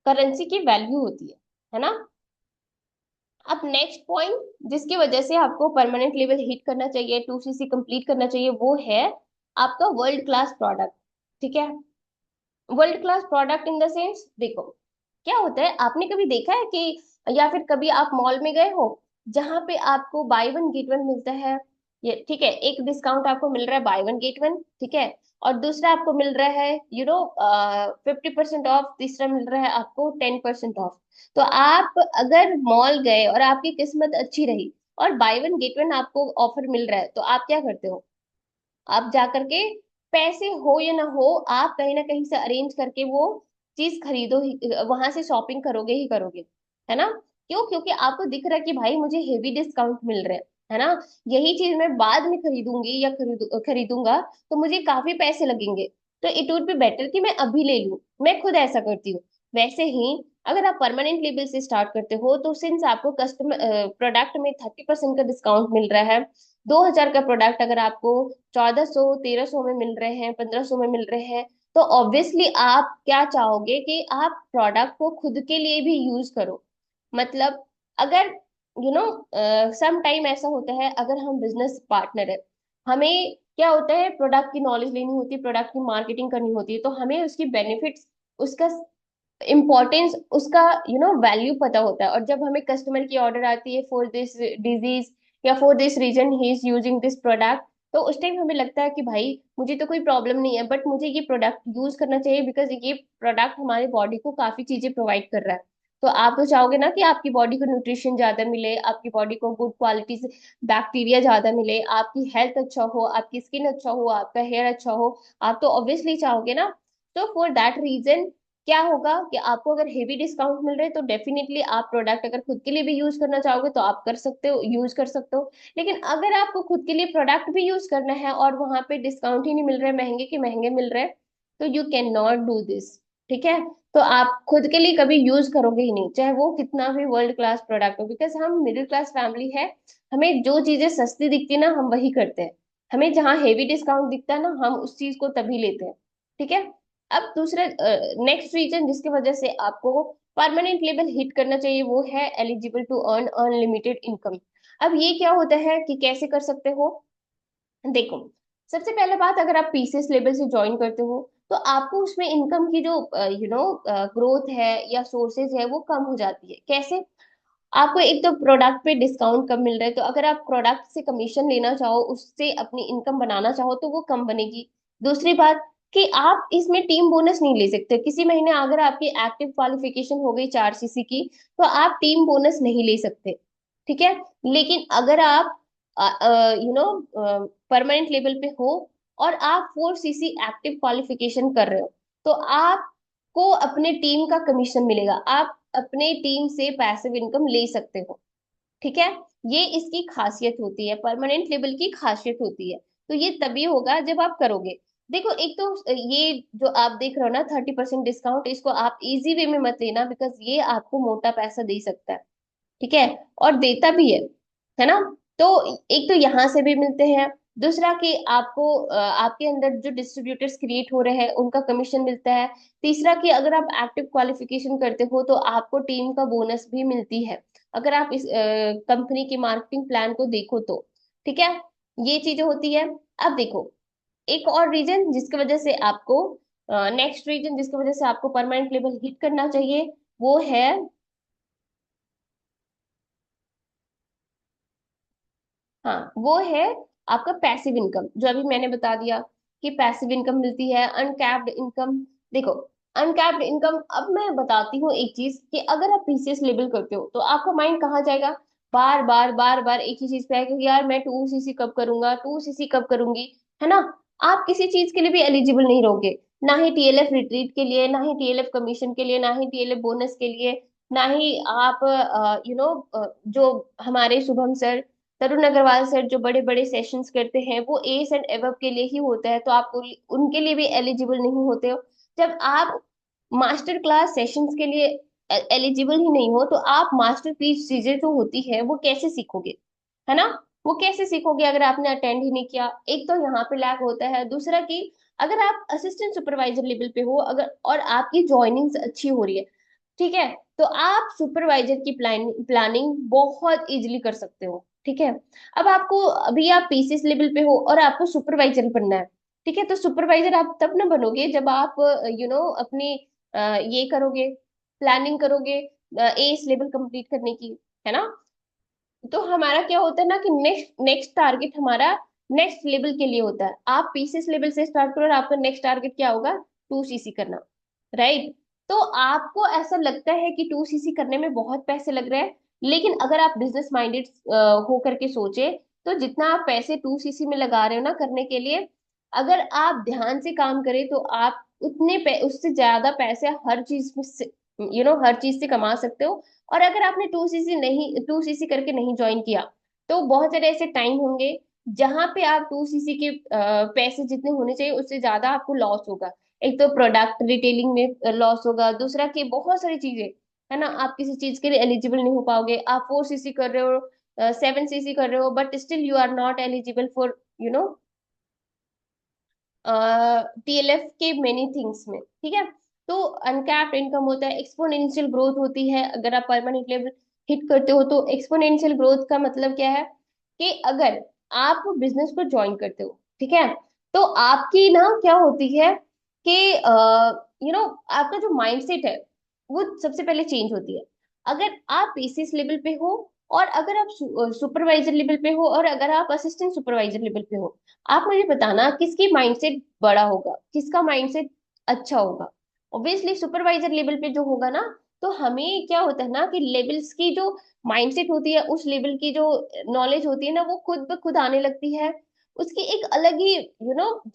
करेंसी की वैल्यू होती है ना। अब नेक्स्ट पॉइंट जिसकी वजह से आपको परमानेंट लेवल हिट करना चाहिए, 2सीसी कंप्लीट करना चाहिए, वो है आपका वर्ल्ड क्लास प्रोडक्ट, ठीक है। World class product in the sense, देखो क्या होता है, आपने कभी देखा है कि, या फिर कभी आप मॉल में गए हो जहां पे आपको बाय वन गेट वन मिलता है, ये ठीक है, एक डिस्काउंट आपको मिल रहा है बाय वन गेट वन, ठीक है, और दूसरा आपको मिल रहा है 50% ऑफ, तीसरा मिल रहा है आपको 10% ऑफ। तो आप अगर मॉल गए और आपकी किस्मत अच्छी रही और बाय वन गेट वन आपको ऑफर मिल रहा है, तो आप क्या करते हो, आप जा करके, पैसे हो या ना हो, आप कहीं ना कहीं से अरेंज करके वो चीज खरीदो ही, वहां से शॉपिंग करोगे ही करोगे, है ना। क्यों? क्योंकि आपको दिख रहा है कि भाई मुझे हेवी डिस्काउंट मिल रहे हैं, है ना, यही चीज मैं बाद में खरीदूंगी या खरीदूंगा तो मुझे काफी पैसे लगेंगे, तो इट वुड बी बेटर कि मैं अभी ले लूं। मैं खुद ऐसा करती हूँ। वैसे ही अगर आप परमानेंट लेवल से स्टार्ट करते हो तो सिंस आपको कस्टमर प्रोडक्ट में 30% का डिस्काउंट मिल रहा है, 2000 का प्रोडक्ट अगर आपको 1400 1300 में मिल रहे हैं, 1500 में मिल रहे हैं, तो ऑब्वियसली आप क्या चाहोगे कि आप प्रोडक्ट को खुद के लिए भी यूज करो। मतलब अगर सम टाइम ऐसा होता है, अगर हम बिजनेस पार्टनर है, हमें क्या होता है, प्रोडक्ट की नॉलेज लेनी होती है, प्रोडक्ट की मार्केटिंग करनी होती है, तो हमें उसकी बेनिफिट्स, उसका इम्पोर्टेंस, उसका वैल्यू पता होता है। और जब हमें कस्टमर की ऑर्डर आती है फॉर दिस डिजीज या for this reason he is using this product, तो उस टाइम हमें लगता है कि भाई मुझे तो कोई प्रॉब्लम नहीं है, बट मुझे ये प्रोडक्ट यूज करना चाहिए बिकॉज ये प्रोडक्ट हमारी बॉडी को काफी चीजें प्रोवाइड कर रहा है। तो आप तो चाहोगे ना कि आपकी बॉडी को न्यूट्रिशन ज्यादा मिले, आपकी बॉडी को गुड क्वालिटी से बैक्टीरिया ज्यादा मिले, आपकी हेल्थ अच्छा हो, आपकी स्किन अच्छा हो, आपका हेयर अच्छा हो, आप तो ऑब्वियसली चाहोगे ना। तो फॉर दैट रीजन क्या होगा कि आपको अगर हेवी डिस्काउंट मिल रहे हैं तो डेफिनेटली आप प्रोडक्ट अगर खुद के लिए भी यूज करना चाहोगे तो आप कर सकते हो, यूज कर सकते हो। लेकिन अगर आपको खुद के लिए प्रोडक्ट भी यूज करना है और वहां पे डिस्काउंट ही नहीं मिल रहे, महंगे के महंगे मिल रहे, तो you can not do this, ठीक है। तो आप खुद के लिए कभी यूज करोगे ही नहीं, चाहे वो कितना भी वर्ल्ड क्लास प्रोडक्ट हो, बिकॉज हम मिडिल क्लास फैमिली है। हमें जो चीजें सस्ती दिखती है ना हम वही करते हैं, हमें जहाँ हेवी डिस्काउंट दिखता है ना हम उस चीज को तभी लेते हैं, ठीक है। अब दूसरा नेक्स्ट रीजन जिसकी वजह से आपको परमानेंट लेवल हिट करना चाहिए वो है eligible to earn unlimited income. अब ये क्या होता है कि कैसे कर सकते हो, देखो, सबसे पहले बात, अगर आप पीसीएस लेवल से ज्वाइन करते हो तो आपको उसमें इनकम की जो ग्रोथ है या सोर्सेज है वो कम हो जाती है। कैसे? आपको एक तो प्रोडक्ट पे डिस्काउंट कम मिल रहा है, तो अगर आप प्रोडक्ट से कमीशन लेना चाहो, उससे अपनी इनकम बनाना चाहो तो वो कम बनेगी। दूसरी बात, कि आप इसमें टीम बोनस नहीं ले सकते किसी महीने। अगर आपकी एक्टिव क्वालिफिकेशन हो गई 4 सीसी की, तो आप टीम बोनस नहीं ले सकते, ठीक है। लेकिन अगर आप परमानेंट लेवल पे हो और आप 4 सीसी एक्टिव क्वालिफिकेशन कर रहे हो, तो आपको अपने टीम का कमीशन मिलेगा, आप अपने टीम से पैसिव इनकम ले सकते हो, ठीक है। ये इसकी खासियत होती है, परमानेंट लेवल की खासियत होती है। तो ये तभी होगा जब आप करोगे। देखो, एक तो ये जो आप देख रहे हो ना 30% डिस्काउंट, इसको आप इजी वे में मत लेना, बिकॉज ये आपको मोटा पैसा दे सकता है, ठीक है, और देता भी है ना। तो एक तो यहाँ से भी मिलते हैं, दूसरा कि आपको आपके अंदर जो डिस्ट्रीब्यूटर्स क्रिएट हो रहे हैं उनका कमीशन मिलता है, तीसरा कि अगर आप एक्टिव क्वालिफिकेशन करते हो तो आपको टीम का बोनस भी मिलती है, अगर आप इस कंपनी के मार्केटिंग प्लान को देखो तो, ठीक है। ये चीजें होती है। अब देखो, एक और रीजन जिसकी वजह से आपको नेक्स्ट रीजन जिसकी वजह से आपको परमानेंट लेवल हिट करना चाहिए, वो है, हाँ वो है आपका पैसिव इनकम, जो अभी मैंने बता दिया कि पैसिव इनकम मिलती है, अनकैप्ड इनकम। देखो, अनकैप्ड इनकम, अब मैं बताती हूँ एक चीज कि अगर आप पीसीएस लेवल करते हो तो आपका माइंड कहाँ जाएगा, बार बार बार बार एक ही चीज पे आएगा कि यार मैं 2 सीसी कब करूंगा, 2 सीसी कब करूंगी, है ना। आप किसी चीज के लिए भी एलिजिबल नहीं रहोगे, ना ही टीएलएफ रिट्रीट के लिए, ना ही टीएलएफ कमीशन के लिए, ना ही टीएलएफ बोनस के लिए, ना ही आप जो हमारे शुभम सर, तरुण अग्रवाल सर जो बड़े बड़े सेशंस करते हैं, वो एस एंड एबव के लिए ही होता है, तो आप उनके लिए भी एलिजिबल नहीं होते हो। जब आप मास्टर क्लास सेशंस के लिए एलिजिबल ही नहीं हो, तो आप मास्टरपीस चीजें जो होती है वो कैसे सीखोगे, है ना। वो कैसे सीखोगे अगर आपने अटेंड ही नहीं किया। एक तो यहाँ पे लैक होता है, दूसरा कि अगर आप असिस्टेंट सुपरवाइजर लेवल पे हो अगर, और आपकी ज्वाइनिंग अच्छी हो रही है, ठीक है, तो आप सुपरवाइजर की प्लानिंग बहुत इजीली कर सकते हो, ठीक है। अब आपको, अभी आप पीसीएस लेवल पे हो और आपको सुपरवाइजर बनना है, ठीक है, तो सुपरवाइजर आप तब ना बनोगे जब आप अपनी ये करोगे, प्लानिंग करोगे एस लेवल कंप्लीट करने की, है ना। तो हमारा क्या होता है ना कि नेक्स्ट नेक्स्ट टारगेट हमारा नेक्स्ट लेवल के लिए होता है। आप पीसीएस लेवल से स्टार्ट करो और आपका नेक्स्ट टारगेट क्या होगा, 2 सीसी करना, राइट। तो आपको ऐसा लगता है कि 2 सीसी करने में बहुत पैसे लग रहे हैं, लेकिन अगर आप बिजनेस माइंडेड हो करके सोचे, तो जितना आप पैसे 2 सीसी में लगा रहे हो ना करने के लिए, अगर आप ध्यान से काम करें तो आप उससे ज्यादा पैसे हर चीज में से, हर चीज से कमा सकते हो। और अगर आपने 2 सीसी करके नहीं ज्वाइन किया, तो बहुत सारे ऐसे टाइम होंगे जहां पे आप 2 सीसी के पैसे जितने होने चाहिए उससे ज्यादा आपको लॉस होगा। एक तो प्रोडक्ट रिटेलिंग में लॉस होगा, दूसरा कि बहुत सारी चीजें, है ना, आप किसी चीज के लिए एलिजिबल नहीं हो पाओगे। आप 4 सीसी कर रहे हो, 7 सीसी कर रहे हो, but still you are not eligible for TLF के मेनी थिंग्स में, ठीक है। तो अनकैप्ड इनकम होता है, एक्सपोनेंशियल ग्रोथ होती है। अगर आप परमानेंट लेवल हिट करते हो तो एक्सपोनेंशियल ग्रोथ का मतलब क्या है, कि अगर आप बिजनेस को ज्वाइन करते हो, ठीक है, तो आपकी ना क्या होती है कि आपका जो माइंडसेट है वो सबसे पहले चेंज होती है। अगर आप पीसीएस लेवल पे हो, और अगर आप सुपरवाइजर लेवल पे हो, और अगर आप असिस्टेंट सुपरवाइजर लेवल पे हो, आप मुझे बताना किसकी माइंडसेट बड़ा होगा, किसका माइंडसेट अच्छा होगा। ऑब्वियसली सुपरवाइजर लेवल पे जो होगा ना, तो हमें क्या होता है ना कि लेवल्स की जो माइंडसेट होती है, उस लेवल की जो नॉलेज होती है ना, वो खुद ब खुद आने लगती है। उसकी एक अलग ही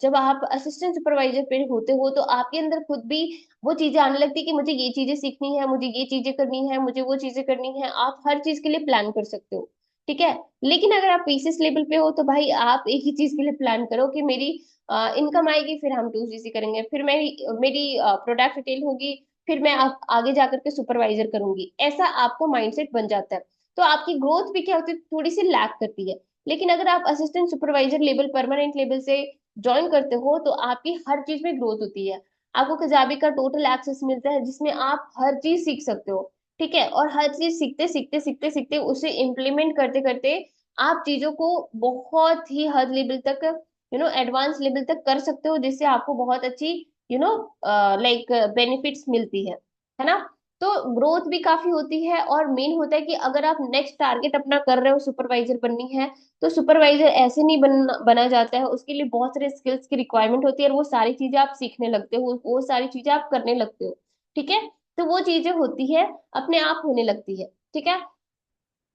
जब आप असिस्टेंट सुपरवाइजर पे होते हो तो आपके अंदर खुद भी वो चीजें आने लगती है कि मुझे ये चीजें सीखनी है, मुझे ये चीजें करनी है, मुझे वो चीजें करनी है। आप हर चीज के लिए प्लान कर सकते हो, ठीक है। लेकिन अगर आप पीसीएस लेवल पे हो तो भाई आप एक ही चीज के लिए प्लान करो कि मेरी इनकम आएगी, फिर हम 2 सीसी करेंगे, फिर मेरी प्रोडक्ट रिटेल होगी, फिर मैं आगे जाकर के सुपरवाइजर करूंगी। ऐसा आपको माइंडसेट बन जाता है, तो आपकी ग्रोथ भी क्या होती है, थोड़ी सी लैग करती है। लेकिन अगर आप assistant supervisor level permanent level से ज्वाइन करते हो तो आपकी हर चीज में ग्रोथ होती है। आपको कजाबी का टोटल एक्सेस मिलता है जिसमें आप हर चीज सीख सकते हो, ठीक है। और हर चीज सीखते सीखते सीखते सीखते उसे इम्प्लीमेंट करते करते आप चीजों को बहुत ही हद लेवल तक, एडवांस लेवल तक कर सकते हो, जिससे आपको बहुत अच्छी लाइक बेनिफिट्स मिलती है ना। तो ग्रोथ भी काफी होती है, और मेन होता है कि अगर आप नेक्स्ट टारगेट अपना कर रहे हो, सुपरवाइजर बननी है, तो सुपरवाइजर ऐसे नहीं बना जाता है, उसके लिए बहुत सारे स्किल्स की रिक्वायरमेंट होती है, और वो सारी चीजें आप सीखने लगते हो, वो सारी चीजें आप करने लगते हो। ठीक है, तो वो चीजें होती है, अपने आप होने लगती है। ठीक है,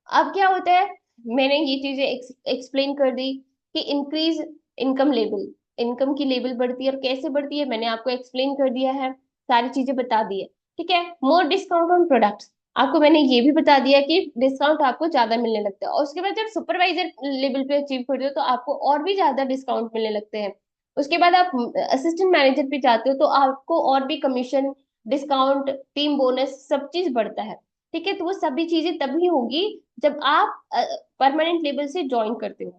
अब क्या होता है, मैंने ये चीजें एक्सप्लेन कर दी कि इंक्रीज इनकम लेवल, इनकम की लेवल बढ़ती है, और कैसे बढ़ती है मैंने आपको एक्सप्लेन कर दिया है, सारी चीजें बता दी है। ठीक है, मोर डिस्काउंट ऑन प्रोडक्ट्स, आपको मैंने ये भी बता दिया कि डिस्काउंट आपको ज्यादा मिलने लगता है, और उसके बाद जब सुपरवाइजर लेवल पे अचीव करते हो तो आपको और भी ज्यादा डिस्काउंट मिलने लगते हैं। उसके बाद आप असिस्टेंट मैनेजर पे जाते हो तो आपको और भी कमीशन, डिस्काउंट, टीम बोनस, सब चीज बढ़ता है। ठीक है, तो वो सभी चीजें तभी होगी जब आप परमानेंट लेवल से ज्वाइन करते हो।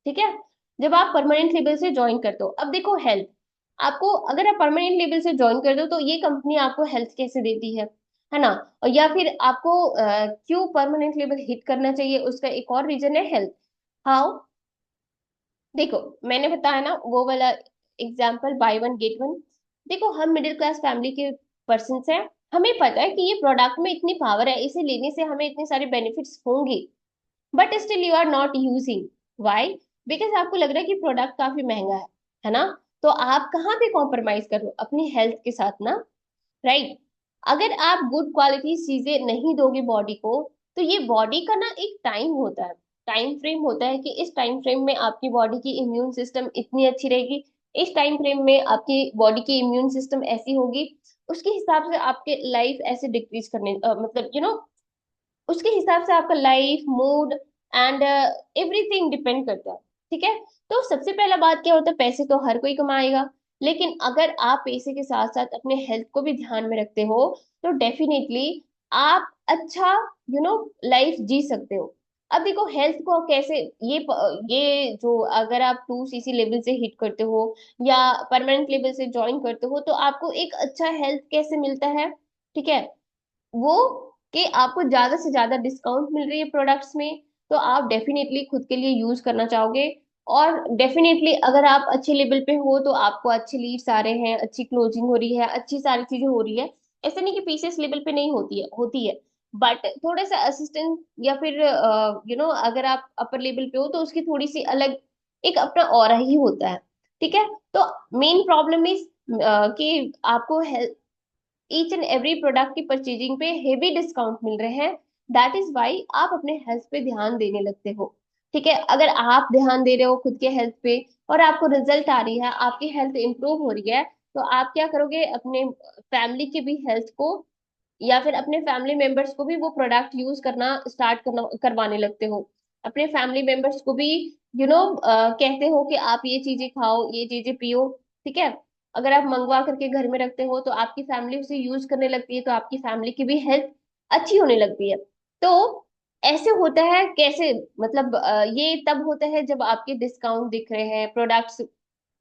ठीक है, जब आप परमानेंट लेवल से ज्वाइन करते हो, अब देखो हेल्थ, आपको अगर आप परमानेंट लेवल से ज्वाइन करते हो तो ये कंपनी आपको हेल्थ कैसे देती है ना, और या फिर आपको क्यों परमानेंट लेवल हिट करना चाहिए, उसका एक और रीजन है हेल्थ। हाउ, देखो मैंने बताया ना वो वाला example, by one get one. देखो हम मिडिल क्लास फैमिली के पर्सन हैं, हमें पता है कि ये प्रोडक्ट में इतनी पावर है, इसे लेने से हमें इतने सारे बेनिफिट्स होंगे, but still you are not using. Why? Because आपको लग रहा है कि प्रोडक्ट काफी महंगा है ना, तो आप कहाँ पे कॉम्प्रोमाइज कर रहे हो अपनी हेल्थ के साथ ना, राइट? अगर आप गुड क्वालिटी चीजें नहीं दोगे बॉडी को, तो ये बॉडी का ना एक टाइम होता है, टाइम फ्रेम होता है कि इस टाइम फ्रेम में आपकी बॉडी की इम्यून सिस्टम इतनी अच्छी रहेगी, इस टाइम फ्रेम में आपकी बॉडी की इम्यून सिस्टम ऐसी होगी, उसके हिसाब से आपके लाइफ ऐसे डिक्रीज करने मतलब उसके हिसाब से आपका life, mood and everything depend करता है। ठीक है, तो सबसे पहला बात क्या होता है, पैसे तो हर कोई कमाएगा, लेकिन अगर आप पैसे के साथ साथ अपने हेल्थ को भी ध्यान में रखते हो, तो डेफिनेटली आप अच्छा लाइफ जी सकते हो। अब देखो हेल्थ को कैसे, ये जो अगर आप 2cc लेवल से हिट करते हो या परमानेंट लेवल से ज्वाइन करते हो, तो आपको एक अच्छा हेल्थ कैसे मिलता है? ठीक है, वो कि आपको ज्यादा से ज्यादा डिस्काउंट मिल रही है प्रोडक्ट्स में, तो आप डेफिनेटली खुद के लिए यूज करना चाहोगे। और डेफिनेटली अगर आप अच्छे लेवल पे हो तो आपको अच्छे लीड्स आ रहे हैं, अच्छी क्लोजिंग हो रही है, अच्छी सारी चीजें हो रही है। ऐसा नहीं कि पीसीएस लेवल पे नहीं होती है, बट थोड़ा सा असिस्टेंट या फिर अगर आप अपर लेवल पे हो तो उसकी थोड़ी सी अलग एक अपना ऑरा ही होता है। ठीक है, तो मेन प्रॉब्लम इज कि आपको ईच एंड एवरी प्रोडक्ट की परचेजिंग पे हेवी डिस्काउंट मिल रहे हैं, दैट इज वाई आप अपने हेल्थ पे ध्यान देने लगते हो। ठीक है, अगर आप ध्यान दे रहे हो खुद के हेल्थ पे और आपको रिजल्ट आ रही है, आपकी हेल्थ इंप्रूव हो रही है, तो आप क्या करोगे, अपने फैमिली की भी हेल्थ को या फिर अपने फैमिली मेंबर्स को भी वो प्रोडक्ट यूज करना स्टार्ट करना करवाने लगते हो। अपने फैमिली मेंबर्स को भी कहते हो कि आप ये चीजें खाओ, ये चीजें पियो। ठीक है, अगर आप मंगवा करके घर में रखते हो तो आपकी फैमिली उसे यूज करने लगती है, तो आपकी फैमिली की भी हेल्थ अच्छी होने लगती है। तो ऐसे होता है कैसे, मतलब ये तब होता है जब आपके डिस्काउंट दिख रहे हैं, प्रोडक्ट्स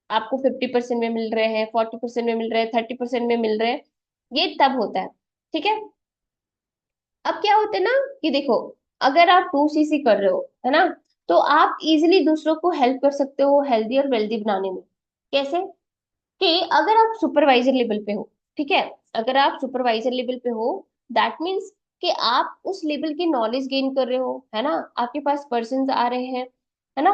आपको 50% में मिल रहे हैं, 40% में मिल रहे हैं, 30% में मिल रहे हैं, ये तब होता है। ठीक है, अब क्या होता है ना कि देखो, अगर आप 2cc कर रहे हो, है ना, तो आप इजिली दूसरों को हेल्प कर सकते हो हेल्दी और वेल्दी बनाने में। कैसे? कि अगर आप सुपरवाइजर लेवल पे हो, ठीक है, अगर आप सुपरवाइजर लेवल पे हो, दैट मीन्स कि आप उस लेवल की नॉलेज गेन कर रहे हो, है ना, आपके पास पर्सन आ रहे हैं, है ना,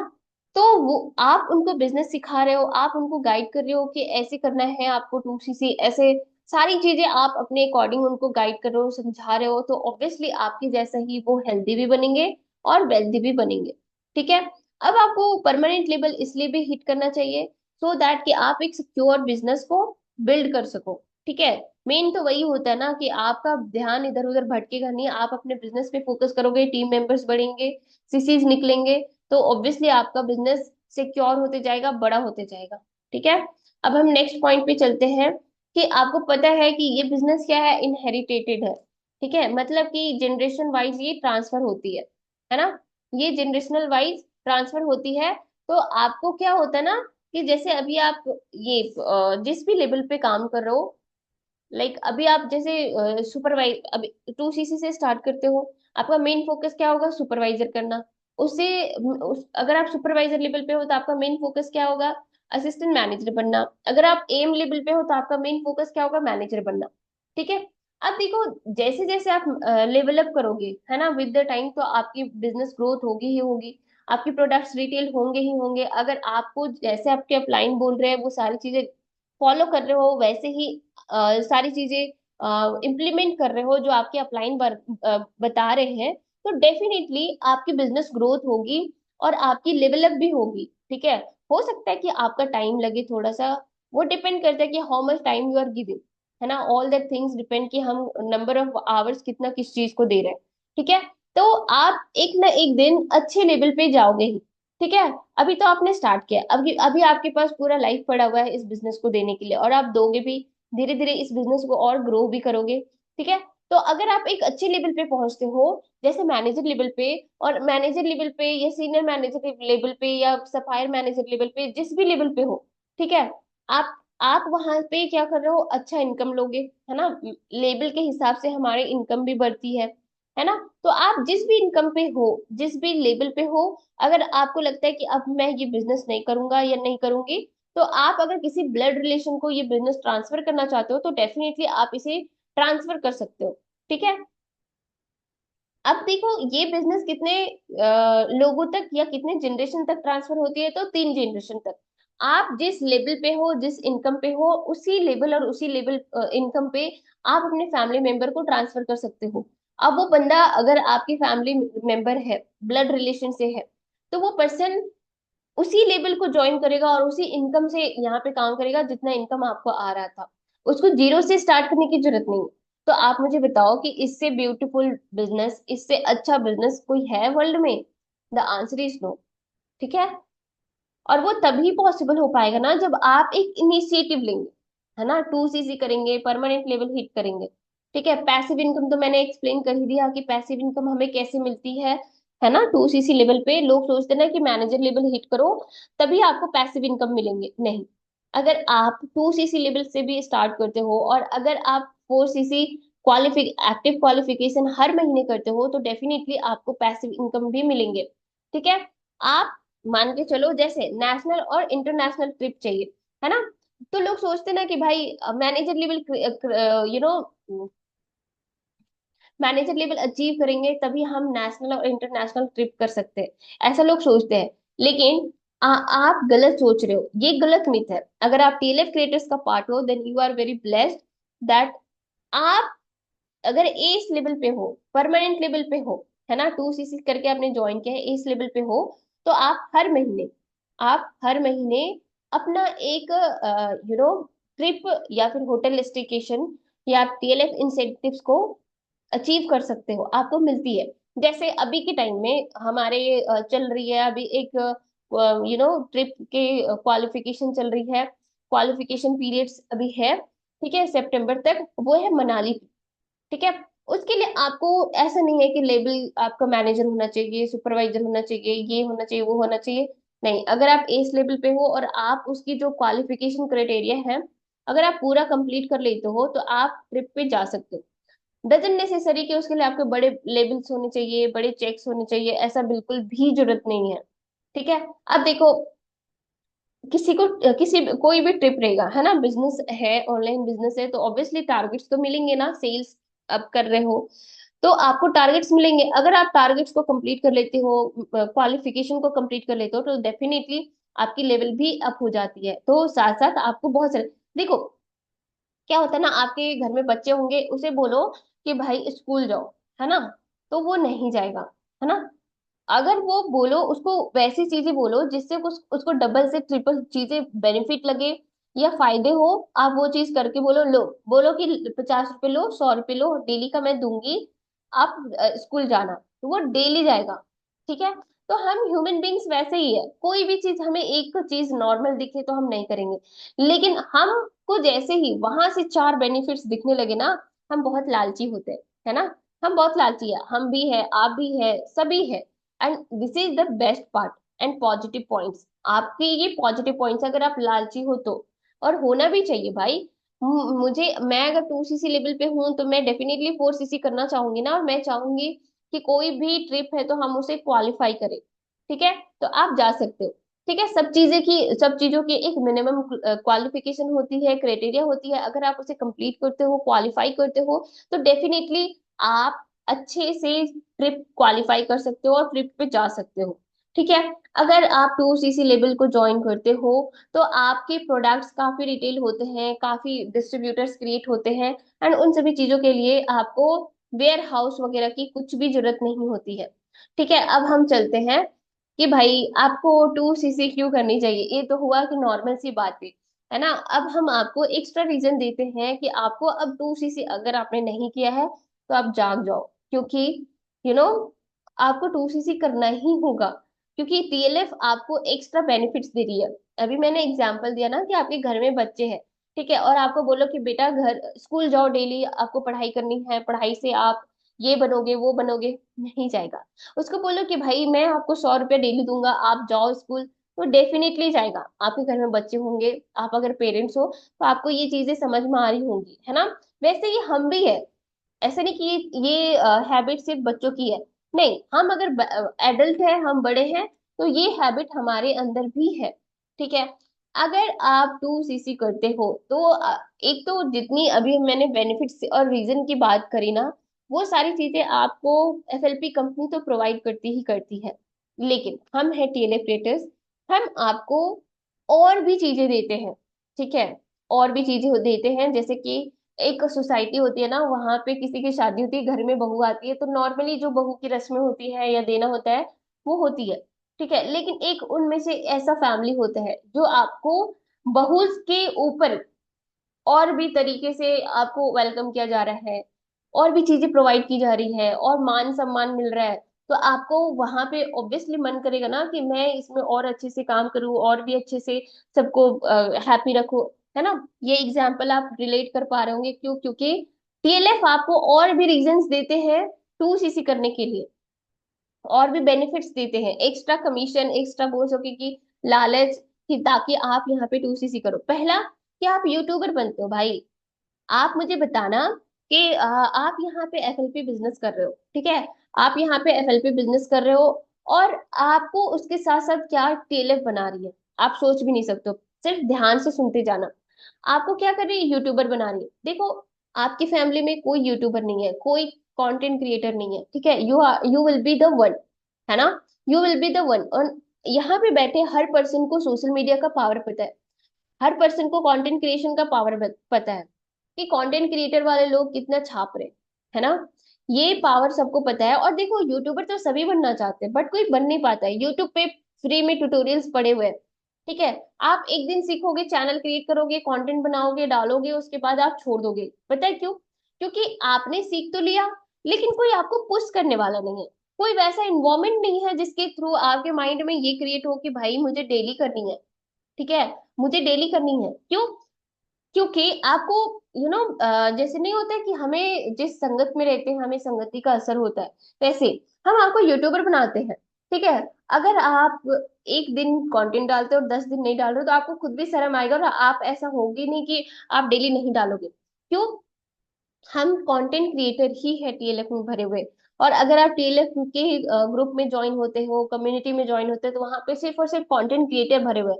तो वो आप उनको बिजनेस सिखा रहे हो, आप उनको गाइड कर रहे हो कि ऐसे करना है आपको 2cc, ऐसे सारी चीजें आप अपने अकॉर्डिंग उनको गाइड कर रहे हो, समझा रहे हो, तो ऑब्वियसली आपके जैसा ही वो हेल्दी भी बनेंगे और वेल्दी भी बनेंगे। ठीक है, अब आपको परमानेंट लेवल इसलिए भी हिट करना चाहिए सो दैट कि आप एक सिक्योर बिजनेस को बिल्ड कर सको। ठीक है, मेन तो वही होता है ना कि आपका ध्यान इधर उधर भटकेगा नहीं, आप अपने बिजनेस पे फोकस करोगे, टीम मेंबर्स बढ़ेंगे, सीसीज निकलेंगे, तो ऑब्वियसली आपका बिजनेस सिक्योर होते जाएगा, बड़ा होते जाएगा। ठीक है, अब हम नेक्स्ट पॉइंट पे चलते हैं कि आपको पता है कि ये बिजनेस क्या है, इनहेरिटेटेड है। ठीक है, मतलब कि जनरेशन वाइज ये ट्रांसफर होती है ना, ये जनरेशनल वाइज ट्रांसफर होती है। तो आपको क्या होता है ना कि जैसे अभी आप ये जिस भी लेवल पे काम कर रहे हो, लाइक अभी आप जैसे सुपरवाइज अभी 2cc से स्टार्ट करते हो, आपका मेन फोकस क्या होगा, सुपरवाइजर करना। उससे अगर आप सुपरवाइजर लेवल पे हो तो आपका मेन फोकस क्या होगा, असिस्टेंट मैनेजर बनना। अगर आप एम लेवल पे हो तो आपका मेन फोकस क्या होगा, मैनेजर बनना। ठीक है, अब देखो, जैसे जैसे आप लेवल अप करोगे, है ना, विद द टाइम, तो आपकी बिजनेस ग्रोथ होगी ही होगी, आपके प्रोडक्ट्स रिटेल होंगे ही होंगे। अगर आपको जैसे आपके अपलाइन बोल रहे हैं वो सारी चीजें फॉलो कर रहे हो, वैसे ही सारी चीजें इम्प्लीमेंट कर रहे हो जो आपके अपलाइन बता रहे हैं, तो डेफिनेटली आपकी बिजनेस ग्रोथ होगी और आपकी लेवल अप भी होगी। ठीक है। हो सकता है कि आपका टाइम लगे थोड़ा सा, वो डिपेंड करता है कि how much time you are giving, है ना। ऑल दैट थिंग्स डिपेंड कि हम नंबर ऑफ आवर्स कितना किस चीज को दे रहे हैं। ठीक है। तो आप एक ना एक दिन अच्छे लेवल पे जाओगे ही। ठीक है। अभी तो आपने स्टार्ट किया, अभी अभी आपके पास पूरा लाइफ पड़ा हुआ है इस बिजनेस को देने के लिए, और आप दोगे भी, धीरे धीरे इस बिजनेस को और ग्रो भी करोगे। ठीक है। तो अगर आप एक अच्छे लेवल पे पहुंचते हो, जैसे मैनेजर लेवल पे, और मैनेजर लेवल पे या सीनियर मैनेजर लेवल पे या सफायर मैनेजर लेवल पे, जिस भी लेवल पे हो, ठीक है, आप वहां पे क्या कर रहे हो, अच्छा इनकम लोगे, है ना। लेवल के हिसाब से हमारे इनकम भी बढ़ती है ना। तो आप जिस भी इनकम पे हो, जिस भी लेवल पे हो, अगर आपको लगता है कि अब मैं ये बिजनेस नहीं करूंगा या नहीं करूंगी, तो आप अगर किसी ब्लड रिलेशन को ये बिजनेस ट्रांसफर करना चाहते हो, तो डेफिनेटली आप इसे ट्रांसफर कर सकते हो। ठीक है। अब देखो, ये बिजनेस कितने लोगों तक या कितने जनरेशन तक ट्रांसफर होती है, तो 3 जनरेशन तक। आप जिस लेवल पे हो, जिस इनकम पे हो, उसी लेवल और उसी लेवल इनकम पे आप अपने फैमिली मेंबर को ट्रांसफर कर सकते हो। अब वो बंदा अगर आपकी फैमिली मेंबर है, ब्लड रिलेशन से है, तो वो पर्सन उसी लेवल को ज्वाइन करेगा और उसी इनकम से यहाँ पे काम करेगा जितना इनकम आपको आ रहा था। उसको जीरो से स्टार्ट करने की जरूरत नहीं है। तो आप मुझे बताओ कि इससे ब्यूटीफुल बिजनेस, इससे अच्छा बिजनेस कोई है वर्ल्ड में? The answer is no. ठीक है। और वो तभी पॉसिबल हो पाएगा ना जब आप एक इनिशिएटिव लेंगे, है ना, 2 सीसी करेंगे, परमानेंट लेवल हिट करेंगे। ठीक है। पैसिव इनकम तो मैंने एक्सप्लेन कर ही दिया कि पैसिव इनकम हमें कैसे मिलती है ना। 2 सीसी लेवल पे लोग सोचते हैं ना कि मैनेजर लेवल हिट करो तभी आपको पैसिव इनकम मिलेंगे, नहीं। अगर आप 2 सीसी लेवल से भी स्टार्ट करते हो, और अगर आप 4 सीसी एक्टिव क्वालिफिकेशन हर महीने करते हो, तो डेफिनेटली आपको पैसिव इनकम भी मिलेंगे। ठीक है। आप मान के चलो, जैसे नेशनल और इंटरनेशनल ट्रिप चाहिए, है ना, तो लोग सोचते हैं ना कि भाई manager level, you know manager level achieve करेंगे तभी हम नेशनल और इंटरनेशनल ट्रिप कर सकते हैं, ऐसा लोग सोचते हैं। लेकिन आप गलत सोच रहे हो, ये गलत मिथ है। अगर आप टीएलएफ क्रिएटर्स का पार्ट हो, then you are very blessed that आप अगर एस लेवल पे हो, परमानेंट लेवल पे हो, है ना, 2 सीसी करके आपने ज्वाइन किया है, एस लेवल पे हो, तो आप हर महीने अपना एक ट्रिप या फिर होटल स्टेकेशन या टीएलएफ इंसेंटिव्स को अचीव कर सकते हो, आपको मिलती है। जैसे अभी के टाइम में हमारे चल रही है अभी एक ट्रिप के क्वालिफिकेशन चल रही है, क्वालिफिकेशन पीरियड्स अभी है। ठीक है, सितंबर तक वो है मनाली। ठीक है। उसके लिए आपको ऐसा नहीं है कि लेबल आपका मैनेजर होना चाहिए, सुपरवाइजर होना चाहिए, ये होना चाहिए, वो होना चाहिए। नहीं, अगर आप एस लेवल पे हो और आप उसकी जो क्वालिफिकेशन क्राइटेरिया है, अगर आप पूरा कंप्लीट कर लेते हो, तो आप ट्रिप पे जा सकते हो। डजन नेसेसरी कि उसके लिए आपके बड़े लेबल्स होने चाहिए, बड़े चेक्स होने चाहिए, ऐसा बिल्कुल भी जरूरत नहीं है। ठीक है। अब देखो, किसी को किसी कोई भी ट्रिप रहेगा, है ना, बिजनेस है, ऑनलाइन बिजनेस है, तो ऑब्वियसली टारगेट्स तो मिलेंगे ना, सेल्स अब कर रहे हो तो आपको टारगेट्स मिलेंगे। अगर आप टारगेट्स को कंप्लीट कर लेते हो, क्वालिफिकेशन को कंप्लीट कर लेते हो, तो डेफिनेटली आपकी लेवल भी अप हो जाती है। तो साथ साथ आपको बहुत सारे, देखो, क्या होता है ना, आपके घर में बच्चे होंगे, उसे बोलो कि भाई स्कूल जाओ, है ना, तो वो नहीं जाएगा, है ना। अगर वो बोलो उसको वैसी चीजें बोलो जिससे उसको डबल से ट्रिपल चीजें बेनिफिट लगे या फायदे हो, आप वो चीज करके बोलो, बोलो कि 50 रुपए लो, 100 रुपए लो, डेली का मैं दूंगी, आप स्कूल जाना, तो वो डेली जाएगा। ठीक है। तो हम ह्यूमन बींग्स वैसे ही है, कोई भी चीज हमें एक चीज नॉर्मल दिखे तो हम नहीं करेंगे, लेकिन हमको जैसे ही वहां से 4 बेनिफिट्स दिखने लगे ना, हम बहुत लालची होते हैं, है ना। हम बहुत लालची है, हम भी है, आप भी है, सभी है। And this is the best part and positive points, आपके ये पॉजिटिव पॉइंट्स, अगर आप लालची हो तो, और होना भी चाहिए भाई। मैं अगर 2 सीसी लेवल पे हूँ, तो मैं डेफिनेटली 4 सीसी करना चाहूंगी ना, और मैं चाहूंगी कि कोई भी ट्रिप है तो हम उसे क्वालिफाई करें। ठीक है। तो आप जा सकते हो। ठीक है, सब चीजों की एक मिनिमम क्वालिफिकेशन होती है, क्राइटेरिया होती है। अगर आप उसे कंप्लीट करते हो, क्वालिफाई करते हो, तो डेफिनेटली आप अच्छे से ट्रिप क्वालिफाई कर सकते हो और ट्रिप पे जा सकते हो। ठीक है। अगर आप 2cc लेवल को ज्वाइन करते हो, तो आपके प्रोडक्ट्स काफी रिटेल होते हैं, काफी डिस्ट्रीब्यूटर्स क्रिएट होते हैं, एंड उन सभी चीजों के लिए आपको वेयर हाउस वगैरह की कुछ भी जरूरत नहीं होती है। ठीक है, अब हम चलते हैं कि भाई आपको 2cc क्यों करनी चाहिए। ये तो हुआ कि नॉर्मल सी बात है ना। अब हम आपको एक्स्ट्रा रीजन देते हैं कि आपको अब 2cc अगर आपने नहीं किया है तो आप जाग जाओ, क्योंकि यू नो आपको 2cc करना ही होगा, क्योंकि टीएलएफ आपको एक्स्ट्रा बेनिफिट्स दे रही है। अभी मैंने एग्जांपल दिया ना कि आपके घर में बच्चे हैं, ठीक है, और आपको बोलो कि बेटा घर स्कूल जाओ, डेली आपको पढ़ाई करनी है, पढ़ाई से आप ये बनोगे वो बनोगे, नहीं जाएगा। उसको बोलो कि भाई मैं आपको 100 रुपया डेली दूंगा, आप जाओ स्कूल, तो डेफिनेटली जाएगा। आपके घर में बच्चे होंगे, आप अगर पेरेंट्स हो, तो आपको ये चीजें समझ में आ रही होंगी, है ना। वैसे ये हम भी है, ऐसा नहीं कि ये हैबिट सिर्फ बच्चों की है। नहीं, हम अगर एडल्ट है, हम बड़े हैं, तो ये हैबिट हमारे अंदर भी है। ठीक है। अगर आप 2cc करते हो तो एक तो जितनी अभी मैंने बेनिफिट्स और रीजन की बात करी ना, वो सारी चीजें आपको एफएलपी कंपनी तो प्रोवाइड करती ही करती है। लेकिन हम है टीएलए क्रिएटर्स, हम आपको और भी चीजें देते हैं। ठीक है, और भी चीजें देते हैं, जैसे कि एक सोसाइटी होती है ना, वहां पे किसी की शादी होती है, घर में बहू आती है, तो नॉर्मली जो बहू की रस्में होती है या देना होता है, वो होती है। ठीक है, लेकिन एक उनमें से ऐसा फैमिली होता है जो आपको बहू के ऊपर और भी तरीके से आपको वेलकम किया जा रहा है, और भी चीजें प्रोवाइड की जा रही है, और मान सम्मान मिल रहा है, तो आपको वहां पे ऑब्वियसली मन करेगा ना कि मैं इसमें और अच्छे से काम करूँ, और भी अच्छे से सबको हैप्पी रखूं, है ना। ये एग्जाम्पल आप रिलेट कर पा रहे होंगे, क्यों? क्योंकि टीएलएफ आपको और भी रीजंस देते हैं 2cc करने के लिए, और भी बेनिफिट्स देते हैं, एक्स्ट्रा कमीशन, एक्स्ट्रा बोल सके कि लालच, कि ताकि आप यहाँ पे 2cc करो। पहला, कि आप यूट्यूबर बनते हो भाई। आप मुझे बताना कि आप यहाँ पे एफएलपी बिजनेस कर रहे हो, ठीक है, आप यहाँ पे एफएलपी बिजनेस कर रहे हो, और आपको उसके साथ साथ क्या टीएलएफ बना रही है, आप सोच भी नहीं सकते हो। सिर्फ ध्यान से सुनते जाना। आपको क्या कर रही है? यूट्यूबर बना रही है। देखो, आपकी फैमिली में कोई यूट्यूबर नहीं है, कोई कंटेंट क्रिएटर नहीं है, ठीक है, you will be the one, है ना। You will be the one. और यहाँ पे बैठे हर पर्सन को सोशल मीडिया का पावर पता है, हर पर्सन को कंटेंट क्रिएशन का पावर पता है, कि कंटेंट क्रिएटर वाले लोग कितना छाप रहे, है ना। ये पावर सबको पता है। और देखो, यूट्यूबर तो सभी बनना चाहते हैं, बट कोई बन नहीं पाता है। यूट्यूब पे फ्री में ट्यूटोरियल्स पड़े हुए हैं। ठीक है, आप एक दिन सीखोगे, चैनल क्रिएट करोगे, कंटेंट बनाओगे, डालोगे, उसके बाद आप छोड़ दोगे। पता है क्यों? क्योंकि आपने सीख तो लिया, लेकिन कोई आपको पुश करने वाला नहीं है। कोई वैसा इन्वायरमेंट नहीं है जिसके थ्रू आपके माइंड में ये क्रिएट हो कि भाई मुझे डेली करनी है। ठीक है, मुझे डेली करनी है। क्यों? क्योंकि आपको जैसे नहीं होता है कि हमें जिस संगत में रहते हैं हमें संगति का असर होता है, वैसे हम आपको यूट्यूबर बनाते हैं। ठीक है, अगर आप एक दिन कंटेंट डालते हो और 10 दिन नहीं डाल रहे हो, तो आपको खुद भी शर्म आएगा, और आप ऐसा होगी नहीं कि आप डेली नहीं डालोगे। क्यों? हम कंटेंट क्रिएटर ही है टीएलएफ में भरे हुए। और अगर आप टीएलएफ के ग्रुप में ज्वाइन होते हो, कम्युनिटी में ज्वाइन होते हो, तो वहां पे सिर्फ और सिर्फ कंटेंट क्रिएटर भरे हुए हैं,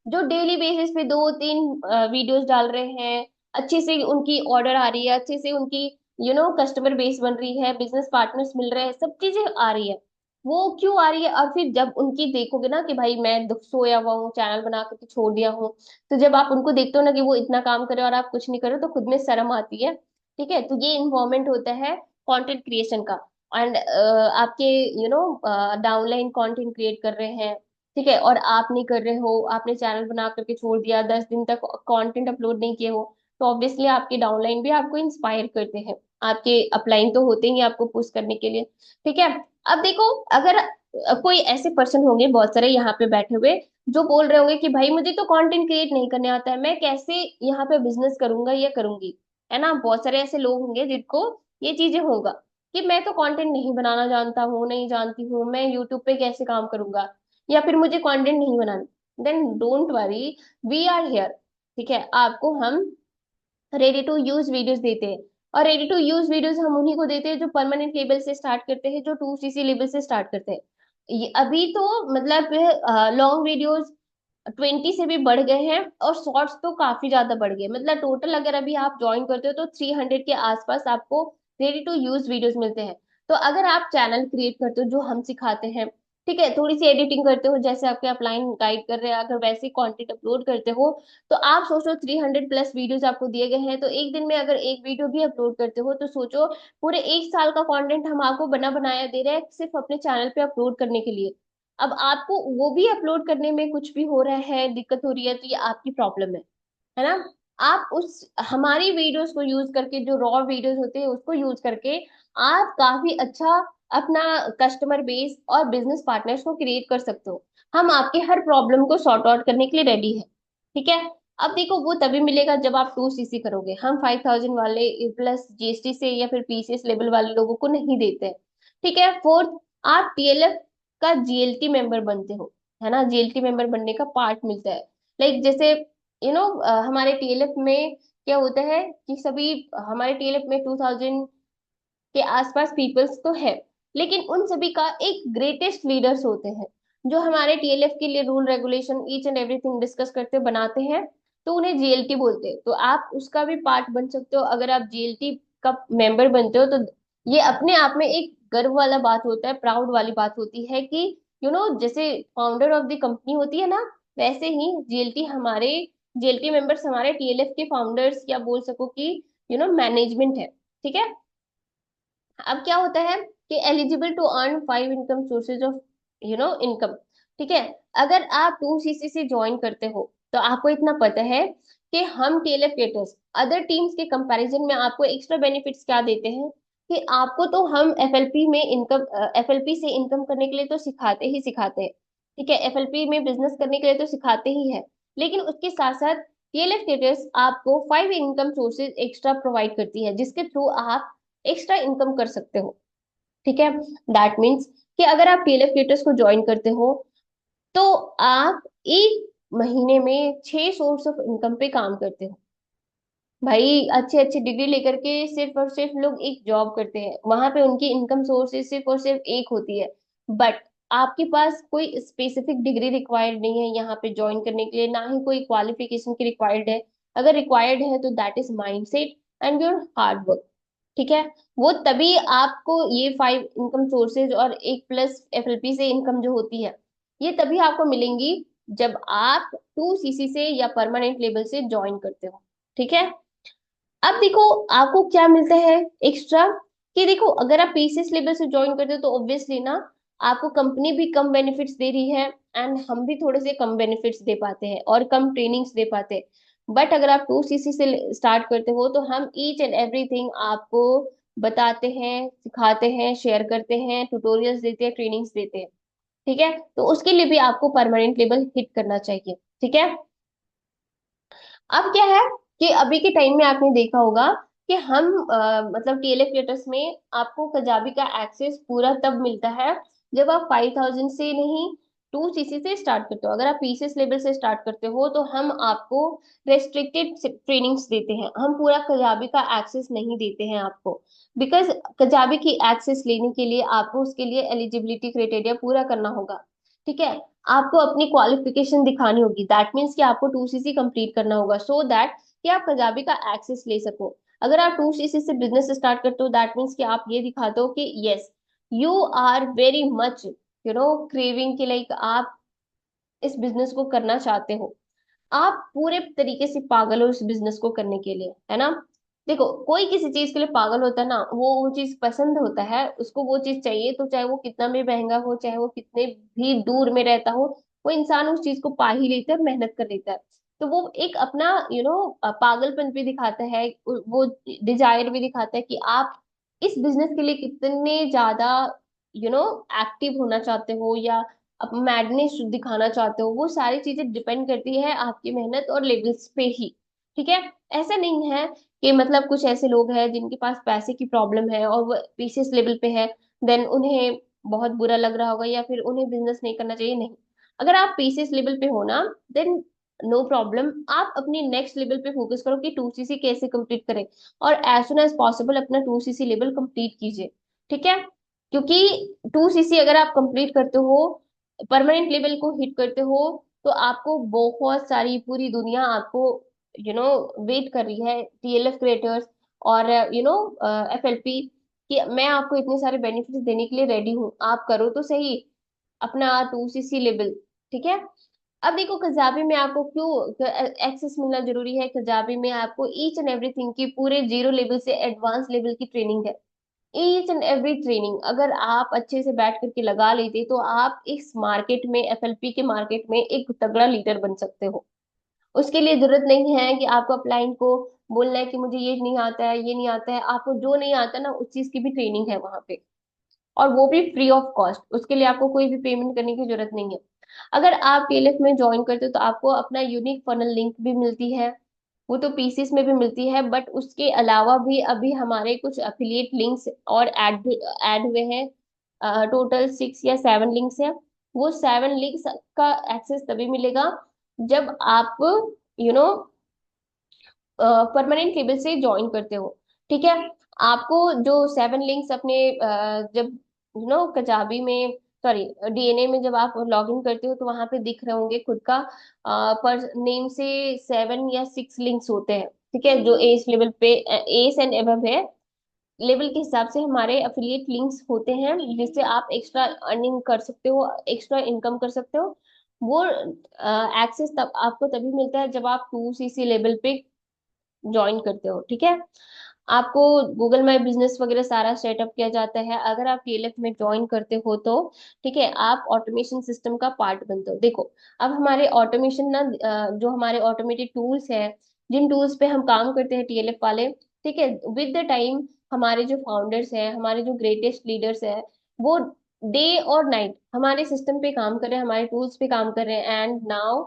जो डेली बेसिस पे 2-3 वीडियोस डाल रहे हैं। अच्छे से उनकी ऑर्डर आ रही है, अच्छे से उनकी कस्टमर बेस बन रही है, बिजनेस पार्टनर्स मिल रहे हैं, सब चीजें आ रही है। वो क्यों आ रही है? और फिर जब उनकी देखोगे ना कि भाई मैं दुख सोया हुआ हूँ, चैनल बना करके छोड़ दिया हूँ, तो जब आप उनको देखते हो ना कि वो इतना काम करे और आप कुछ नहीं करे, तो खुद में शर्म आती है। ठीक है, तो ये इन्वॉल्वमेंट होता है कंटेंट क्रिएशन का। एंड आपके डाउनलाइन कंटेंट क्रिएट कर रहे हैं, ठीक है, और आप नहीं कर रहे हो, आपने चैनल बना करके छोड़ दिया, 10 दिन तक कंटेंट अपलोड नहीं किए हो, तो ऑब्वियसली आपके डाउनलाइन भी आपको इंस्पायर करते हैं, आपके अपलाइन तो होते ही आपको पुश करने के लिए। ठीक है। अब देखो, अगर कोई ऐसे पर्सन होंगे बहुत सारे यहाँ पे बैठे हुए, जो बोल रहे होंगे कि भाई मुझे तो कंटेंट क्रिएट नहीं करने आता है, मैं कैसे यहाँ पे बिजनेस करूंगा या करूंगी, है ना। बहुत सारे ऐसे लोग होंगे जिनको ये चीजें होगा कि मैं तो कंटेंट नहीं बनाना जानता हूँ, नहीं जानती हूँ, मैं यूट्यूब पे कैसे काम करूंगा, या फिर मुझे कंटेंट नहीं बनाना। Then don't worry, we are here. ठीक है, आपको हम रेडी टू यूज वीडियोस देते हैं। और रेडी टू यूज वीडियोस हम उन्हीं को देते हैं जो परमानेंट लेवल से स्टार्ट करते हैं, जो 2cc लेवल से स्टार्ट करते हैं। अभी तो मतलब लॉन्ग वीडियोस 20 से भी बढ़ गए हैं, और शॉर्ट्स तो काफी ज्यादा बढ़ गए। मतलब टोटल अगर अभी आप ज्वाइन करते हो तो 300 के आसपास आपको रेडी टू यूज वीडियोस मिलते हैं। तो अगर आप चैनल क्रिएट करते हो जो हम सिखाते हैं, ठीक है, थोड़ी सी एडिटिंग करते हो जैसे आपके अपलाइन गाइड कर रहे हैं, अगर वैसे कंटेंट अपलोड करते हो, तो आप सोचो 300 प्लस वीडियोस आपको दिए गए हैं, तो एक दिन में अगर एक वीडियो भी अपलोड करते हो तो सोचो पूरे एक साल का कंटेंट हम आपको बना बनाया दे रहे हैं सिर्फ अपने चैनल पे अपलोड करने के लिए। अब आपको वो भी अपलोड करने में कुछ भी हो रहा है, दिक्कत हो रही है, तो ये आपकी प्रॉब्लम है ना। आप उस हमारी वीडियोस को यूज करके, जो रॉ वीडियोस होते हैं उसको यूज करके आप काफी अच्छा अपना कस्टमर बेस और बिजनेस पार्टनर्स को क्रिएट कर सकते हो। हम आपके हर प्रॉब्लम को सॉर्ट आउट करने के लिए रेडी है, ठीक है। अब देखो वो तभी मिलेगा जब आप 2 सीसी करोगे। हम 5000 वाले प्लस जीएसटी से या फिर पीसीएस लेवल वाले लोगों को नहीं देते हैं, ठीक है। फोर्थ, आप टीएलएफ का जीएलटी मेंबर बनते हो, है ना, जीएलटी मेंबर बनने का पार्ट मिलता है। लाइक जैसे हमारे टीएलएफ में क्या होता है कि सभी हमारे टीएलएफ में 2000 के आसपास पीपल्स तो है, लेकिन उन सभी का एक ग्रेटेस्ट लीडर्स होते हैं जो हमारे टीएलएफ के लिए rule regulation each and everything discuss करते बनाते हैं। तो उन्हें जीएलटी बोलते हैं। तो आप उसका भी पार्ट बन सकते हो अगर आप जीएलटी का मेंबर बनते हो। तो ये अपने आप में एक गर्व वाला बात होता है, प्राउड वाली बात होती है कि जैसे फाउंडर ऑफ द कंपनी होती है ना, वैसे ही जीएलटी मेंबर्स हमारे टीएलएफ के फाउंडर्स, या बोल सको कि मैनेजमेंट है, ठीक है। अब क्या होता है कि eligible to earn 5 income sources of income, ठीक है। अगर आप 2 सीसी से ज्वाइन करते हो तो आपको इतना पता है कि हम टीएलएफ केटर्स अदर टीम्स के कंपैरिजन में आपको एक्स्ट्रा बेनिफिट्स क्या देते हैं, कि आपको तो हम एफएलपी में इनकम एफएलपी से इनकम करने के लिए तो सिखाते ही सिखाते हैं, ठीक है, एफएलपी में बिजनेस करने के लिए तो सिखाते ही है। लेकिन उसके साथ साथ टीएलएफ केटर्स आपको 5 इनकम सोर्सेज एक्स्ट्रा प्रोवाइड करती है जिसके थ्रू आप एक्स्ट्रा इनकम कर सकते हो, ठीक है। दैट मीन्स कि अगर आप टीएलएफ क्रिएटर्स को ज्वाइन करते हो तो आप एक महीने में 6 सोर्स ऑफ इनकम पे काम करते हो। भाई अच्छे अच्छे डिग्री लेकर के सिर्फ और सिर्फ लोग एक जॉब करते हैं, वहां पे उनकी इनकम सोर्सेज सिर्फ और सिर्फ एक होती है। बट आपके पास कोई स्पेसिफिक डिग्री रिक्वायर्ड नहीं है यहाँ पे ज्वाइन करने के लिए, ना ही कोई क्वालिफिकेशन की रिक्वायर्ड है। अगर रिक्वायर्ड है तो that is mindset and your hard work, ठीक है। वो तभी आपको ये 5 इनकम सोर्सेज और एक प्लस एफएलपी से इनकम जो होती है, ये तभी आपको मिलेंगी जब आप 2 सीसी से या परमानेंट लेवल से ज्वाइन करते हो, ठीक है। अब देखो आपको क्या मिलता है एक्स्ट्रा, कि देखो अगर आप पीसीएस लेवल से ज्वाइन करते हो तो ऑब्वियसली ना आपको कंपनी भी कम बेनिफिट्स दे रही है, एंड हम भी थोड़े से कम बेनिफिट्स दे पाते हैं और कम ट्रेनिंग्स दे पाते हैं। बट अगर आप 2 सीसी से स्टार्ट करते हो तो हम ईच एंड एवरीथिंग आपको बताते हैं, सिखाते हैं, शेयर करते हैं, ट्यूटोरियल्स देते हैं, ट्रेनिंग्स देते हैं, ठीक है। तो उसके लिए भी आपको परमानेंट लेवल हिट करना चाहिए, ठीक है। अब क्या है कि अभी के टाइम में आपने देखा होगा कि हम मतलब टीएलएफ क्रिएटर्स में आपको कजाबी का एक्सेस पूरा तब मिलता है जब आप 5000 से नहीं 2 सीसी से स्टार्ट करते हो। अगर आप पीसीएस लेवल से स्टार्ट करते हो तो हम आपको रेस्ट्रिक्टेड ट्रेनिंग्स देते हैं, हम पूरा कजाबी का एक्सेस नहीं देते हैं आपको। बिकॉज कजाबी की एक्सेस लेने के लिए आपको उसके लिए एलिजिबिलिटी क्राइटेरिया पूरा करना होगा, ठीक है। आपको अपनी क्वालिफिकेशन दिखानी होगी, दैट मीन्स कि आपको 2 सीसी कंप्लीट करना होगा सो दैट कि आप पंजाबी का एक्सेस ले सको। अगर आप 2 सीसी से बिजनेस स्टार्ट करते हो दैट मीन्स कि आप ये दिखाते हो कि yes you are very much craving, कि लाइक आप इस बिजनेस को करना चाहते हो, आप पूरे तरीके से पागल हो इस बिजनेस को करने के लिए, है ना। देखो कोई किसी चीज के लिए पागल होता है ना, वो चीज पसंद होता है उसको, वो चीज चाहिए, तो चाहे वो कितना भी महंगा हो, चाहे वो कितने भी दूर में रहता हो, वो इंसान उस चीज को पा ही लेता है और मेहनत कर लेता है। तो वो एक अपना पागलपन भी दिखाता है, वो डिजायर भी दिखाता है कि आप इस बिजनेस के लिए कितने ज्यादा एक्टिव होना चाहते हो, या अब मैडनेस दिखाना चाहते हो। वो सारी चीजें डिपेंड करती है आपकी मेहनत और लेवल्स पे ही, ठीक है। ऐसा नहीं है कि मतलब कुछ ऐसे लोग हैं जिनके पास पैसे की प्रॉब्लम है और वो पीसीएस लेवल पे है, देन उन्हें बहुत बुरा लग रहा होगा या फिर उन्हें बिजनेस नहीं करना चाहिए, नहीं। अगर आप पीसीएस लेवल पे हो ना, देन नो प्रॉब्लम, आप अपनी नेक्स्ट लेवल पे फोकस करो कि 2 सीसी कैसे कंप्लीट करें, और एज सुन एज पॉसिबल अपना 2 सीसी लेवल कंप्लीट कीजिए, ठीक है। क्योंकि 2 सीसी अगर आप कंप्लीट करते हो, परमानेंट लेवल को हिट करते हो, तो आपको बहुत सारी पूरी दुनिया आपको वेट कर रही है, टीएलएफ क्रिएटर्स और एफएलपी, कि मैं आपको इतने सारे बेनिफिट्स देने के लिए रेडी हूँ, आप करो तो सही अपना 2 सीसी लेवल। ठीक है। अब देखो कजाबी में आपको क्यों एक्सेस मिलना जरूरी है। कजाबी में आपको ईच एंड एवरीथिंग की पूरे जीरो लेवल से एडवांस लेवल की ट्रेनिंग है। ईच एंड एवरी ट्रेनिंग अगर आप अच्छे से बैठ करके लगा लेते तो आप इस मार्केट में, एफएलपी के मार्केट में एक तगड़ा लीडर बन सकते हो। उसके लिए जरूरत नहीं है कि आपको अपलाइन को बोलना है कि मुझे ये नहीं आता है, ये नहीं आता है। आपको जो नहीं आता ना, उस चीज की भी ट्रेनिंग है वहां पे, और वो भी फ्री ऑफ कॉस्ट। उसके लिए आपको कोई भी पेमेंट करने की जरूरत नहीं है। अगर आप टीएलएफ में ज्वाइन करते हो तो आपको अपना यूनिक फनल लिंक भी मिलती है। वो तो पीसीस में भी मिलती है, बट उसके अलावा भी अभी हमारे कुछ अफिलिएट लिंक्स और ऐड हुए हैं। टोटल 6 या 7 लिंक्स है। वो 7 लिंक्स का एक्सेस तभी मिलेगा जब आप यू नो परमानेंट लेवल से ज्वाइन करते हो। ठीक है। आपको जो 7 लिंक्स अपने जब कचाबी में, सॉरी, डीएनए में जब आप लॉग इन करते हो तो वहां पे दिख रहे होंगे खुद का पर नेम से 7 या 6 लिंक्स होते हैं। ठीक है, जो एस लेवल पे, एस एंड एबव है, लेवल के हिसाब से हमारे अफिलिएट लिंक्स होते हैं, जिससे आप एक्स्ट्रा अर्निंग कर सकते हो, एक्स्ट्रा इनकम कर सकते हो। वो एक्सेस तब आपको तभी मिलता है जब आप 2 सीसी लेवल पे ज्वाइन करते हो। ठीक है। आपको गूगल माई बिजनेस वगैरह सारा सेटअप किया जाता है अगर आप टीएलएफ में ज्वाइन करते हो तो। ठीक है, आप ऑटोमेशन सिस्टम का पार्ट बनते हो। देखो, अब हमारे ऑटोमेशन ना, जो हमारे ऑटोमेटेड टूल्स है, जिन टूल्स पे हम काम करते हैं टीएलएफ वाले, ठीक है, विद द टाइम हमारे जो फाउंडर्स हैं, हमारे जो ग्रेटेस्ट लीडर्स हैं, वो डे और नाइट हमारे सिस्टम पे काम कर रहे हैं, हमारे टूल्स पे काम कर रहे हैं। एंड नाउ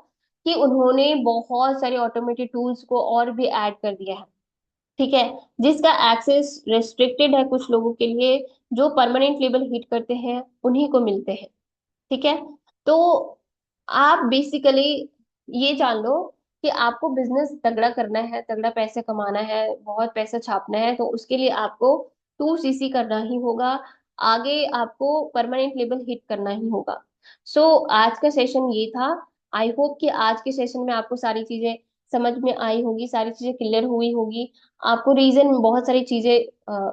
कि उन्होंने बहुत सारे ऑटोमेटेड टूल्स को और भी ऐड कर दिया है। ठीक है, जिसका एक्सेस रेस्ट्रिक्टेड है कुछ लोगों के लिए, जो परमानेंट लेवल हिट करते हैं उन्हीं को मिलते हैं। ठीक है। तो आप बेसिकली ये जान लो कि आपको बिजनेस तगड़ा करना है, तगड़ा पैसा कमाना है, बहुत पैसा छापना है, तो उसके लिए आपको 2 सीसी करना ही होगा। आगे आपको परमानेंट लेवल हिट करना ही होगा। सो आज का सेशन ये था। आई होप कि आज के सेशन में आपको सारी चीजें समझ में आई होगी, सारी चीजें क्लियर हुई होगी। आपको रीजन बहुत सारी चीजें